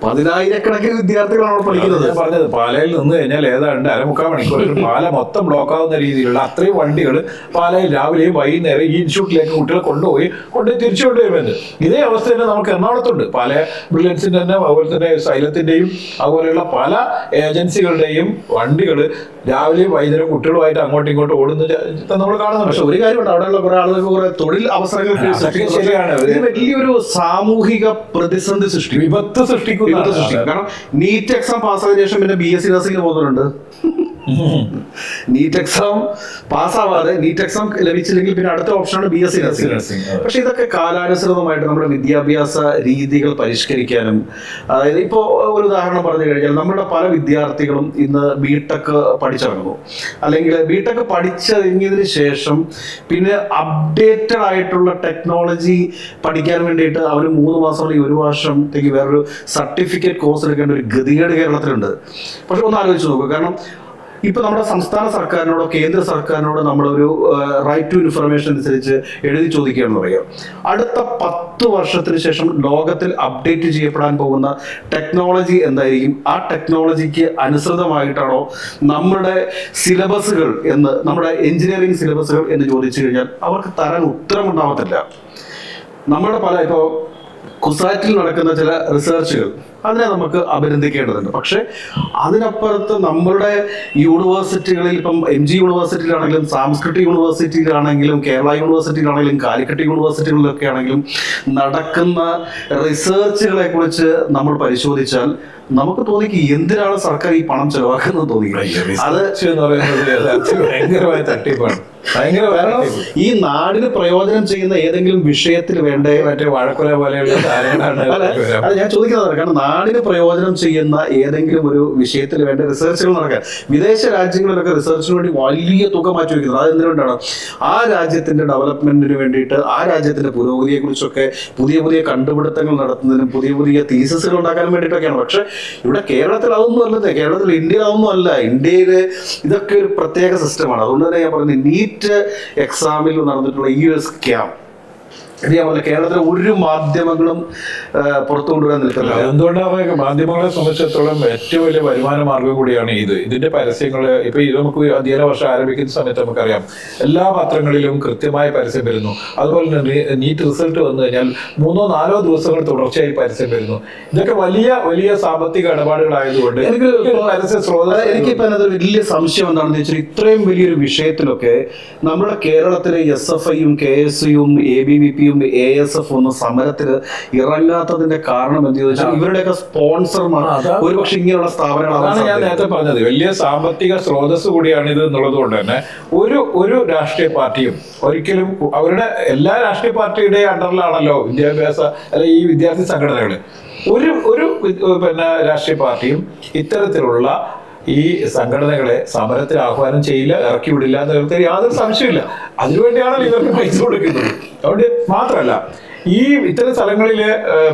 10,000-കണക്കിന് വിദ്യാർത്ഥികളാണ് പഠിക്കുന്നത്. പറഞ്ഞത് പാലയിൽ നിന്ന് കഴിഞ്ഞാൽ ഏതാണ്ട് 1/4 മണിക്കൂർ പാല മൊത്തം ബ്ലോക്ക് ആവുന്ന രീതിയിലുള്ള അത്രയും വണ്ടികൾ പാലയിൽ രാവിലെയും വൈകുന്നേരം ഈ ഇൻസ്റ്റിറ്റ്യൂട്ടിലേക്ക് കുട്ടികളെ കൊണ്ടുപോയി തിരിച്ചു കൊണ്ടുവരുന്നത്. ഇതേ അവസ്ഥ തന്നെ നമുക്ക് എറണാകുളത്തുണ്ട്. പല ബ്രില്യൻസിന്റെ തന്നെ, അതുപോലെ തന്നെ സൈലത്തിന്റെയും അതുപോലെയുള്ള പല ഏജൻസികളുടെയും വണ്ടികൾ രാവിലെയും വൈകുന്നേരം കുട്ടികളുമായിട്ട് അങ്ങോട്ടും ഇങ്ങോട്ടും ഓടുന്നത് നമ്മൾ കാണുന്നുണ്ട്. പക്ഷെ ഒരു കാര്യമുണ്ട്, അവിടെയുള്ള കുറെ ആളുകൾക്ക് കുറെ തൊഴിൽ അവസരങ്ങൾ ശരിയാണ്. വലിയൊരു സാമൂഹിക പ്രതിസന്ധി വിപത്ത് സൃഷ്ടിക്കും. കാരണം നീറ്റ് എക്സാം പാസ്സായതിനു ശേഷം പിന്നെ BSc നഴ്സിംഗിന് പോകുന്നുണ്ട്. നീറ്റ് എക്സാം പാസ്സാവാതെ നീറ്റ് എക്സാം ലഭിച്ചില്ലെങ്കിൽ പിന്നെ അടുത്ത ഓപ്ഷനാണ് BSc നഴ്സിംഗ്. പക്ഷെ ഇതൊക്കെ കാലാനുസൃതമായിട്ട് നമ്മുടെ വിദ്യാഭ്യാസ രീതികൾ പരിഷ്കരിക്കാനും, അതായത് ഇപ്പോൾ ഒരു ഉദാഹരണം പറഞ്ഞു കഴിഞ്ഞാൽ നമ്മുടെ പല വിദ്യാർത്ഥികളും ഇന്ന് BTech പഠിച്ചിറങ്ങുന്നു, അല്ലെങ്കിൽ BTech പഠിച്ചിറങ്ങിയതിന് ശേഷം പിന്നെ അപ്ഡേറ്റഡ് ആയിട്ടുള്ള ടെക്നോളജി പഠിക്കാൻ വേണ്ടിയിട്ട് അവർ 3 മാസം അല്ലെങ്കിൽ 1 വർഷത്തേക്ക് വേറൊരു സർട്ടിഫിക്കറ്റ് കോഴ്സ് എടുക്കേണ്ട ഒരു ഗതികേട് കേരളത്തിലുണ്ട്. പക്ഷെ ഒന്ന് ആലോചിച്ച് നോക്കുക. കാരണം ഇപ്പൊ നമ്മുടെ സംസ്ഥാന സർക്കാരിനോടോ കേന്ദ്ര സർക്കാരിനോടോ നമ്മളൊരു റൈറ്റ് ടു ഇൻഫർമേഷൻ അനുസരിച്ച് എഴുതി ചോദിക്കുകയാണെന്ന് പറയാം. അടുത്ത 10 വർഷത്തിന് ശേഷം ലോകത്തിൽ അപ്ഡേറ്റ് ചെയ്യപ്പെടാൻ പോകുന്ന ടെക്നോളജി എന്തായിരിക്കും? ആ ടെക്നോളജിക്ക് അനുസൃതമായിട്ടാണോ നമ്മുടെ സിലബസുകൾ എന്ന്, നമ്മുടെ എഞ്ചിനീയറിംഗ് സിലബസുകൾ എന്ന് ചോദിച്ചു കഴിഞ്ഞാൽ അവർക്ക് തരാൻ ഉത്തരമുണ്ടാവത്തില്ല. നമ്മുടെ പല ഇപ്പോൾ കുസാറ്റിൽ നടക്കുന്ന ചില റിസർച്ചുകൾ അതിനെ നമുക്ക് അഭിനന്ദിക്കേണ്ടതുണ്ട്. പക്ഷെ അതിനപ്പുറത്ത് നമ്മളുടെ യൂണിവേഴ്സിറ്റികളിൽ ഇപ്പം MG യൂണിവേഴ്സിറ്റിയിലാണെങ്കിലും സാംസ്കൃതിക് യൂണിവേഴ്സിറ്റിയിലാണെങ്കിലും കേരള യൂണിവേഴ്സിറ്റിയിലാണെങ്കിലും കാലിക്കറ്റ് യൂണിവേഴ്സിറ്റികളിലൊക്കെ ആണെങ്കിലും നടക്കുന്ന റിസർച്ചുകളെ കുറിച്ച് നമ്മൾ പരിശോധിച്ചാൽ നമുക്ക് തോന്നിക്കും എന്തിനാണ് സർക്കാർ ഈ പണം ചെലവാക്കുന്നത് തോന്നിക്കും. അത് ഭയങ്കരമായ തട്ടിപ്പാണ്. കാരണം ഈ നാടിന് പ്രയോജനം ചെയ്യുന്ന ഏതെങ്കിലും വിഷയത്തിൽ വേണ്ടേ, മറ്റേ വാഴക്കുല പോലെയുള്ള കാര്യങ്ങളാണ്. അത് ഞാൻ ചോദിക്കുന്നതാണ്. കാരണം നാടിന് പ്രയോജനം ചെയ്യുന്ന ഏതെങ്കിലും ഒരു വിഷയത്തിൽ വേണ്ട റിസർച്ചുകൾ നടക്കാൻ വിദേശ രാജ്യങ്ങളിലൊക്കെ റിസർച്ചിന് വേണ്ടി വലിയ തുക മാറ്റി വയ്ക്കുന്നത് അത് എന്തുകൊണ്ടാണ്? ആ രാജ്യത്തിന്റെ ഡെവലപ്മെന്റിന് വേണ്ടിയിട്ട്, ആ രാജ്യത്തിന്റെ പുരോഗതിയെ കുറിച്ചൊക്കെ പുതിയ പുതിയ കണ്ടുപിടുത്തങ്ങൾ നടത്തുന്നതിനും പുതിയ പുതിയ തീസസുകൾ ഉണ്ടാക്കാനും വേണ്ടിയിട്ടൊക്കെയാണ്. പക്ഷെ ഇവിടെ കേരളത്തിൽ അതൊന്നും അല്ലത്. കേരളത്തിൽ ഇന്ത്യയിൽ അതൊന്നും അല്ല. ഇന്ത്യയിൽ ഇതൊക്കെ ഒരു പ്രത്യേക സിസ്റ്റമാണ്. അതുകൊണ്ട് തന്നെ ഞാൻ പറയുന്നത് നീറ്റ് എക്സാമിൽ നടന്നിട്ടുള്ള ഈ ഒരു സ്കാം ഇതേപോലെ കേരളത്തിലെ ഒരു മാധ്യമങ്ങളും പുറത്തു കൊണ്ടുവരാൻ നിൽക്കുന്നത്. എന്തുകൊണ്ടാണ് മാധ്യമങ്ങളെ സംബന്ധിച്ചിടത്തോളം ഏറ്റവും വലിയ വരുമാന മാർഗം കൂടിയാണ് ഇത്. ഇതിന്റെ പരസ്യങ്ങള് ഇപ്പൊ ഇത് നമുക്ക് അധ്യയന വർഷം ആരംഭിക്കുന്ന സമയത്ത് നമുക്കറിയാം എല്ലാ പത്രങ്ങളിലും കൃത്യമായ പരസ്യം വരുന്നു. അതുപോലെ തന്നെ നീറ്റ് റിസൾട്ട് വന്നു കഴിഞ്ഞാൽ 3-4 ദിവസങ്ങൾ തുടർച്ചയായി പരസ്യം വരുന്നു. ഇതൊക്കെ വലിയ വലിയ സാമ്പത്തിക ഇടപാടുകളായതുകൊണ്ട് എനിക്കിപ്പോ അതിനകത്ത് വലിയ സംശയം എന്താണെന്ന് വെച്ചാൽ ഇത്രയും വലിയൊരു വിഷയത്തിലൊക്കെ നമ്മുടെ കേരളത്തിലെ SFIയും KSUയും ABVP ASF ഒന്നും സമരത്തിൽ ഇറങ്ങാത്തതിന്റെ കാരണം എന്ത് ചോദിച്ചാൽ ഇവരുടെയൊക്കെ സ്പോൺസർമാർ ഒരുപക്ഷെ ഇങ്ങനെയുള്ള സ്ഥാപനങ്ങളാണ്. ഞാൻ നേരത്തെ പറഞ്ഞത് വലിയ സാമ്പത്തിക സ്രോതസ് കൂടിയാണ് ഇത് എന്നുള്ളത് കൊണ്ട് തന്നെ ഒരു രാഷ്ട്രീയ പാർട്ടിയും ഒരിക്കലും അവരുടെ എല്ലാ രാഷ്ട്രീയ പാർട്ടിയുടെ അണ്ടറിലാണല്ലോ വിദ്യാഭ്യാസ അല്ലെ ഈ വിദ്യാർത്ഥി സംഘടനകൾ. ഒരു രാഷ്ട്രീയ പാർട്ടിയും ഇത്തരത്തിലുള്ള ഈ സംഘടനകളെ സമരത്തിൽ ആഹ്വാനം ചെയ്യില്ല, ഇറക്കി വിടില്ല എന്ന യാതൊരു സംശയമില്ല. അതിനുവേണ്ടിയാണല്ലോ ഇവർക്ക് പൈസ കൊടുക്കുന്നത്. അതുകൊണ്ട് മാത്രമല്ല ഈ ഇത്തരം സ്ഥലങ്ങളിൽ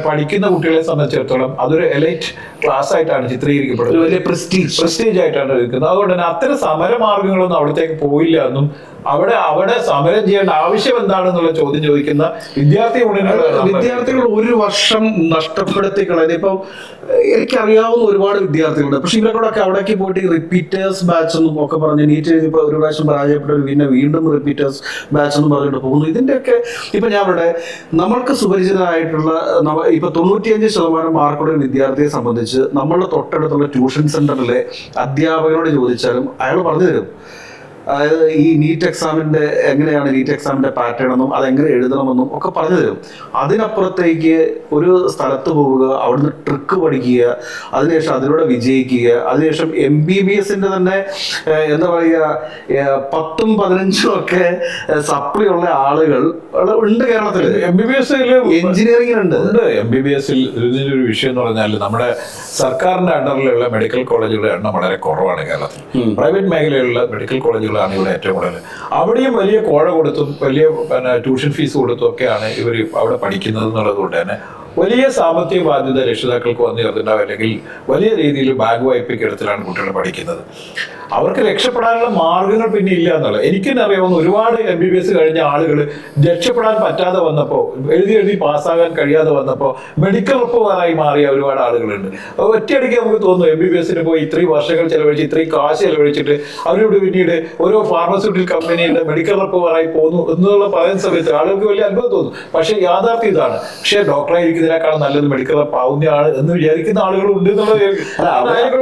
പഠിക്കുന്ന കുട്ടികളെ സംബന്ധിച്ചിടത്തോളം അതൊരു എലൈറ്റ് ക്ലാസ് ആയിട്ടാണ് ചിത്രീകരിക്കപ്പെടുന്നത്. വലിയ പ്രസ്റ്റീജ് ആയിട്ടാണ് ഇരിക്കുന്നത്. അതുകൊണ്ട് തന്നെ അത്തരം സമരമാർഗങ്ങളൊന്നും അവിടത്തേക്ക് പോയില്ല എന്നും അവിടെ സമരം ചെയ്യേണ്ട ആവശ്യം എന്താണെന്നുള്ള ചോദ്യം ചോദിക്കുന്ന വിദ്യാർത്ഥികൾ ഒരു വർഷം നഷ്ടപ്പെടുത്തി കളയുന്നത്. ഇപ്പം എനിക്കറിയാവുന്ന ഒരുപാട് വിദ്യാർത്ഥികളുണ്ട്. പക്ഷെ ഇവരോടൊക്കെ അവിടേക്ക് പോയിട്ട് റിപ്പീറ്റേഴ്സ് ബാച്ച് എന്നും ഒക്കെ പറഞ്ഞ് നീറ്റ് ഇപ്പൊ ഒരു പ്രാവശ്യം പരാജയപ്പെട്ടവർ പിന്നെ വീണ്ടും റിപ്പീറ്റേഴ്സ് ബാച്ച് എന്നും പറഞ്ഞിട്ട് പോകുന്നു. ഇതിന്റെയൊക്കെ ഇപ്പൊ ഞാൻ ഇവിടെ നമ്മൾക്ക് സുപരിചിതമായിട്ടുള്ള ഇപ്പൊ 95% മാർക്കുള്ള വിദ്യാർത്ഥിയെ സംബന്ധിച്ച് നമ്മളുടെ തൊട്ടടുത്തുള്ള ട്യൂഷൻ സെന്ററിലെ അധ്യാപകനോട് ചോദിച്ചാലും അയാൾ പറഞ്ഞു തരും. അതായത് ഈ നീറ്റ് എക്സാമിന്റെ എങ്ങനെയാണ് നീറ്റ് എക്സാമിന്റെ പാറ്റേൺ എന്നും അതെങ്ങനെ എഴുതണമെന്നും ഒക്കെ പറഞ്ഞു തരും. അതിനപ്പുറത്തേക്ക് ഒരു സ്ഥലത്ത് പോവുക, അവിടുന്ന് ട്രിക്ക് പഠിക്കുക, അതിനുശേഷം അതിലൂടെ വിജയിക്കുക, അതിനുശേഷം MBBSന്റെ തന്നെ എന്താ പറയുക 10ഉം 15ഉം ഒക്കെ സപ്ലി ഉള്ള ആളുകൾ ഉണ്ട് കേരളത്തിൽ. MBBS എഞ്ചിനീയറിംഗിനുണ്ട്. MBBSൽ ഇതിന്റെ ഒരു വിഷയം എന്ന് പറഞ്ഞാൽ നമ്മുടെ സർക്കാരിന്റെ അണ്ടറിലുള്ള മെഡിക്കൽ കോളേജുകളുടെ എണ്ണം വളരെ കുറവാണ് കേരളത്തിൽ. പ്രൈവറ്റ് മേഖലയിലുള്ള മെഡിക്കൽ കോളേജുകളാണ് ഇവിടെ ഏറ്റവും കൂടുതൽ. അവിടെയും വലിയ കോഴ കൊടുത്തും വലിയ ട്യൂഷൻ ഫീസ് കൊടുത്തും ഒക്കെയാണ് ഇവർ അവിടെ പഠിക്കുന്നത് എന്നുള്ളത് കൊണ്ട് തന്നെ വലിയ സാമ്പത്തിക ബാധ്യത രക്ഷിതാക്കൾക്ക് വന്നു ചേർത്തിട്ടുണ്ടാവും. അല്ലെങ്കിൽ വലിയ രീതിയിൽ ബാങ്ക് വായ്പയ്ക്ക് എടുത്തിട്ടാണ് കുട്ടികൾ പഠിക്കുന്നത്. അവർക്ക് രക്ഷപ്പെടാനുള്ള മാർഗങ്ങൾ പിന്നെ ഇല്ല എന്നുള്ളത് എനിക്ക് തന്നെ അറിയാവുന്ന ഒരുപാട് MBBS കഴിഞ്ഞ ആളുകൾ രക്ഷപ്പെടാൻ പറ്റാതെ വന്നപ്പോൾ, എഴുതി പാസ്സാകാൻ കഴിയാതെ വന്നപ്പോൾ മെഡിക്കൽ റിപ്പുകാരായി മാറിയ ഒരുപാട് ആളുകളുണ്ട്. ഒറ്റയടിക്ക് നമുക്ക് തോന്നുന്നു MBBSന് പോയി ഇത്രയും വർഷങ്ങൾ ചെലവഴിച്ച് ഇത്രയും കാശ് ചെലവഴിച്ചിട്ട് അവരോട് പിന്നീട് ഓരോ ഫാർമസ്യൂട്ടിക്കൽ കമ്പനിയുടെ മെഡിക്കൽ റിപ്പുകാരായി പോകുന്നു എന്നുള്ള പറയുന്ന സമയത്ത് ആളുകൾക്ക് വലിയ അത്ഭുതം തോന്നും. പക്ഷെ യാഥാർത്ഥ്യം ഇതാണ്. പക്ഷേ ഡോക്ടറായിരിക്കുന്നതിനേക്കാൾ നല്ലത് മെഡിക്കൽ റപ്പാവുന്നതാണ് എന്ന് വിചാരിക്കുന്ന ആളുകളുണ്ട് എന്നുള്ളത്.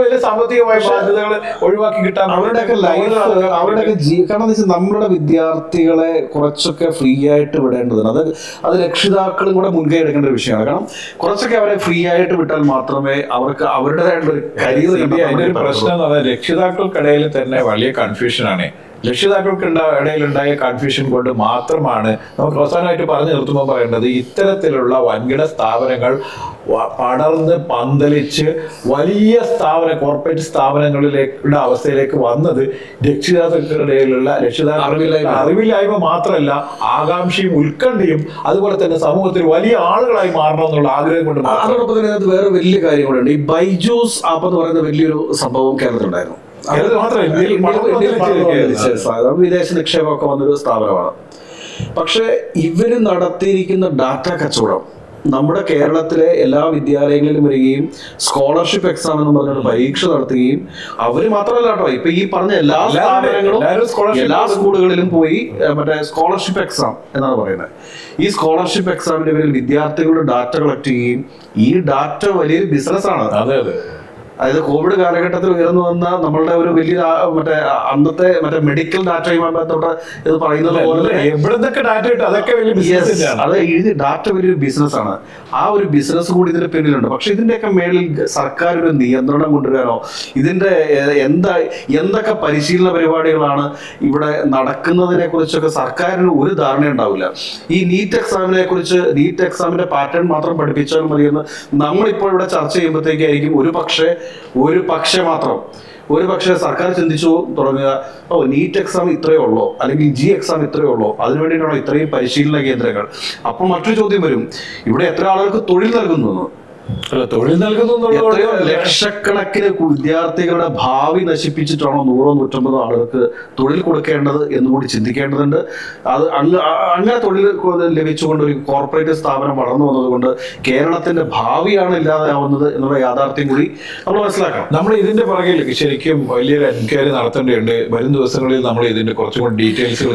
വലിയ സാമ്പത്തികമായ ബാധ്യതകൾ ഒഴിവാക്കി അവരുടെയൊക്കെ ലൈഫ് അവരുടെയൊക്കെ കാരണം എന്താ വെച്ചാൽ നമ്മളുടെ വിദ്യാർത്ഥികളെ കുറച്ചൊക്കെ ഫ്രീ ആയിട്ട് വിടേണ്ടതാണ്. അത് രക്ഷിതാക്കളും കൂടെ മുൻകൈ എടുക്കേണ്ട ഒരു വിഷയമാണ്. കാരണം കുറച്ചൊക്കെ അവരെ ഫ്രീ ആയിട്ട് വിട്ടാൽ മാത്രമേ അവർക്ക് അവരുടേതായിട്ടുള്ള ഒരു കരിയർ. അതിന്റെ ഒരു പ്രശ്നം എന്ന് പറഞ്ഞാൽ രക്ഷിതാക്കൾക്കിടയിൽ തന്നെ വലിയ കൺഫ്യൂഷനാണ്. രക്ഷിതാക്കൾക്ക് ഇടയിലുണ്ടായ കൺഫ്യൂഷൻ കൊണ്ട് മാത്രമാണ് നമുക്ക് അവസാനമായിട്ട് പറഞ്ഞു നിർത്തുമ്പോൾ പറയേണ്ടത് ഇത്തരത്തിലുള്ള വൻകിട സ്ഥാപനങ്ങൾ പടർന്ന് പന്തലിച്ച് വലിയ കോർപ്പറേറ്റ് സ്ഥാപനങ്ങളിലേക്കുള്ള അവസ്ഥയിലേക്ക് വന്നത് രക്ഷിതാക്കൾക്കിടയിലുള്ള അറിവില്ലായ്മ മാത്രമല്ല, ആകാംക്ഷയും ഉത്കണ്ഠയും അതുപോലെ തന്നെ സമൂഹത്തിൽ വലിയ ആളുകളായി മാറണം എന്നുള്ള ആഗ്രഹം കൊണ്ട്. അതോടൊപ്പം തന്നെ വേറെ വലിയ കാര്യങ്ങളുണ്ട്. ഈ ബൈജൂസ് ആപ്പ് എന്ന് പറയുന്ന വലിയൊരു സംഭവം കേരളത്തിലുണ്ടായിരുന്നു. കേരളത്തിൽ മാത്രമല്ല, ഇന്ത്യയിൽ വിദേശ നിക്ഷേപമൊക്കെ വന്നൊരു സ്ഥാപനമാണ്. പക്ഷെ ഇവര് നടത്തിയിരിക്കുന്ന ഡാറ്റ കച്ചവടം നമ്മുടെ കേരളത്തിലെ എല്ലാ വിദ്യാലയങ്ങളിലും വരികയും സ്കോളർഷിപ്പ് എക്സാം എന്ന് പറഞ്ഞൊരു പരീക്ഷ നടത്തുകയും അവര് മാത്രമല്ല കേട്ടോ, ഇപ്പൊ ഈ പറഞ്ഞ എല്ലാ സ്ഥാപനങ്ങളും എല്ലാ സ്കൂളുകളിലും പോയി മറ്റേ സ്കോളർഷിപ്പ് എക്സാം എന്നാണ് പറയുന്നത്. ഈ സ്കോളർഷിപ്പ് എക്സാമിന്റെ പേരിൽ വിദ്യാർത്ഥികളുടെ ഡാറ്റ കളക്ട് ചെയ്യുകയും ഈ ഡാറ്റ വലിയൊരു ബിസിനസ്സാണ്. അതെ അതെ. അതായത് കോവിഡ് കാലഘട്ടത്തിൽ ഉയർന്നു വന്ന നമ്മളുടെ ഒരു വലിയ മറ്റേ അന്നത്തെ മറ്റേ മെഡിക്കൽ ഡാറ്റയുമായി ബന്ധപ്പെട്ട ഇത് പറയുന്നത് പോലെ എവിടുന്നൊക്കെ ഡാറ്റ കിട്ടും അതൊക്കെ വലിയ ബിസിനസ്. അത് ഇത് ഡാറ്റ വലിയൊരു ബിസിനസ്സാണ്. ആ ഒരു ബിസിനസ് കൂടി ഇതിന്റെ പിന്നിലുണ്ട്. പക്ഷെ ഇതിന്റെയൊക്കെ മേളിൽ സർക്കാർ ഒരു നിയന്ത്രണം കൊണ്ടുവരാനോ ഇതിന്റെ എന്തൊക്കെ പരിശീലന പരിപാടികളാണ് ഇവിടെ നടക്കുന്നതിനെ കുറിച്ചൊക്കെ സർക്കാരിന് ഒരു ധാരണ ഉണ്ടാവില്ല. ഈ നീറ്റ് എക്സാമിന്റെ പാറ്റേൺ മാത്രം പഠിപ്പിച്ചാൽ മതിയെന്ന് നമ്മളിപ്പോൾ ഇവിടെ ചർച്ച ചെയ്യുമ്പോഴത്തേക്കായിരിക്കും ഒരു പക്ഷേ സർക്കാർ ചിന്തിച്ചു തുടങ്ങുക, നീറ്റ് എക്സാം ഇത്രയേ ഉള്ളൂ, അല്ലെങ്കിൽ എക്സാം ഇത്രയേ ഉള്ളൂ, അതിനുവേണ്ടിയിട്ടാണോ ഇത്രയും പരിശീലന കേന്ദ്രങ്ങൾ? അപ്പോൾ മറ്റൊരു ചോദ്യം വരും, ഇവിടെ എത്ര ആളുകൾക്ക് തൊഴിൽ നൽകുന്നു? തൊഴിൽ നൽകുന്നു. എത്രയോ ലക്ഷക്കണക്കിന് വിദ്യാർത്ഥികളുടെ ഭാവി നശിപ്പിച്ചിട്ടാണോ 100-150 ആളുകൾക്ക് തൊഴിൽ കൊടുക്കേണ്ടത് എന്നുകൂടി ചിന്തിക്കേണ്ടതുണ്ട്. അത് അങ്ങനെ തൊഴിൽ ലഭിച്ചുകൊണ്ട് ഒരു കോർപ്പറേറ്റ് സ്ഥാപനം വളർന്നു വന്നതുകൊണ്ട് കേരളത്തിന്റെ ഭാവിയാണ് ഇല്ലാതെയാവുന്നത് എന്നുള്ള യാഥാർത്ഥ്യം കൂടി നമ്മൾ മനസ്സിലാക്കണം. നമ്മൾ ഇതിന്റെ പുറകിൽ ശരിക്കും വലിയൊരു എൻക്വയറി നടത്തേണ്ടതുണ്ട്. വരും ദിവസങ്ങളിൽ നമ്മൾ ഇതിന്റെ കുറച്ചും കൂടി ഡീറ്റെയിൽസുകൾ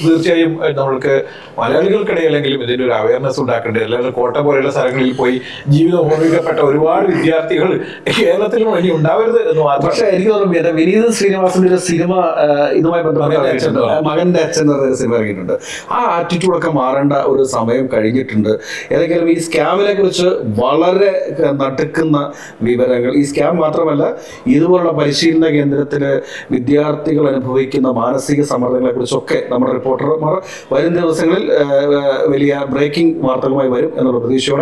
തീർച്ചയായും നമ്മൾക്ക് മലയാളികൾക്കിടയിലെങ്കിലും ഇതിന്റെ ഒരു അവയർനെസ് ഉണ്ടാക്കേണ്ടത്. എല്ലാവരും കോട്ട പോലെയുള്ള സ്ഥലങ്ങളിൽ പോയി ജീവിതം ഓർമ്മിക്കപ്പെട്ട ഒരുപാട് വിദ്യാർത്ഥികൾ കേരളത്തിലും ഇനി ഉണ്ടാവരുത് എന്ന് മാത്രം. പക്ഷെ എനിക്ക് തോന്നുന്നു വിനീത് ശ്രീനിവാസന്റെ ഒരു സിനിമ ഇതുമായി ബന്ധപ്പെട്ട മകന്റെ അച്ഛൻ എന്ന് പറയുന്ന സിനിമ ഇറങ്ങിയിട്ടുണ്ട്. ആ ആറ്റിറ്റ്യൂഡൊക്കെ മാറേണ്ട ഒരു സമയം കഴിഞ്ഞിട്ടുണ്ട്. ഏതെങ്കിലും ഈ സ്കാമിനെ കുറിച്ച് വളരെ നടുക്കുന്ന വിവരങ്ങൾ, ഈ സ്കാം മാത്രമല്ല ഇതുപോലുള്ള പരിശീലന കേന്ദ്രത്തില് വിദ്യാർത്ഥികൾ അനുഭവിക്കുന്ന മാനസിക സമ്മർദ്ദങ്ങളെ കുറിച്ചൊക്കെ നമ്മുടെ റിപ്പോർട്ടർമാർ വരും ദിവസങ്ങളിൽ വലിയ ബ്രേക്കിംഗ് വാർത്തകളുമായി വരും എന്നുള്ള പ്രതീക്ഷയോടെ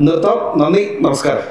നിർത്താം. നന്ദി, നമസ്കാരം.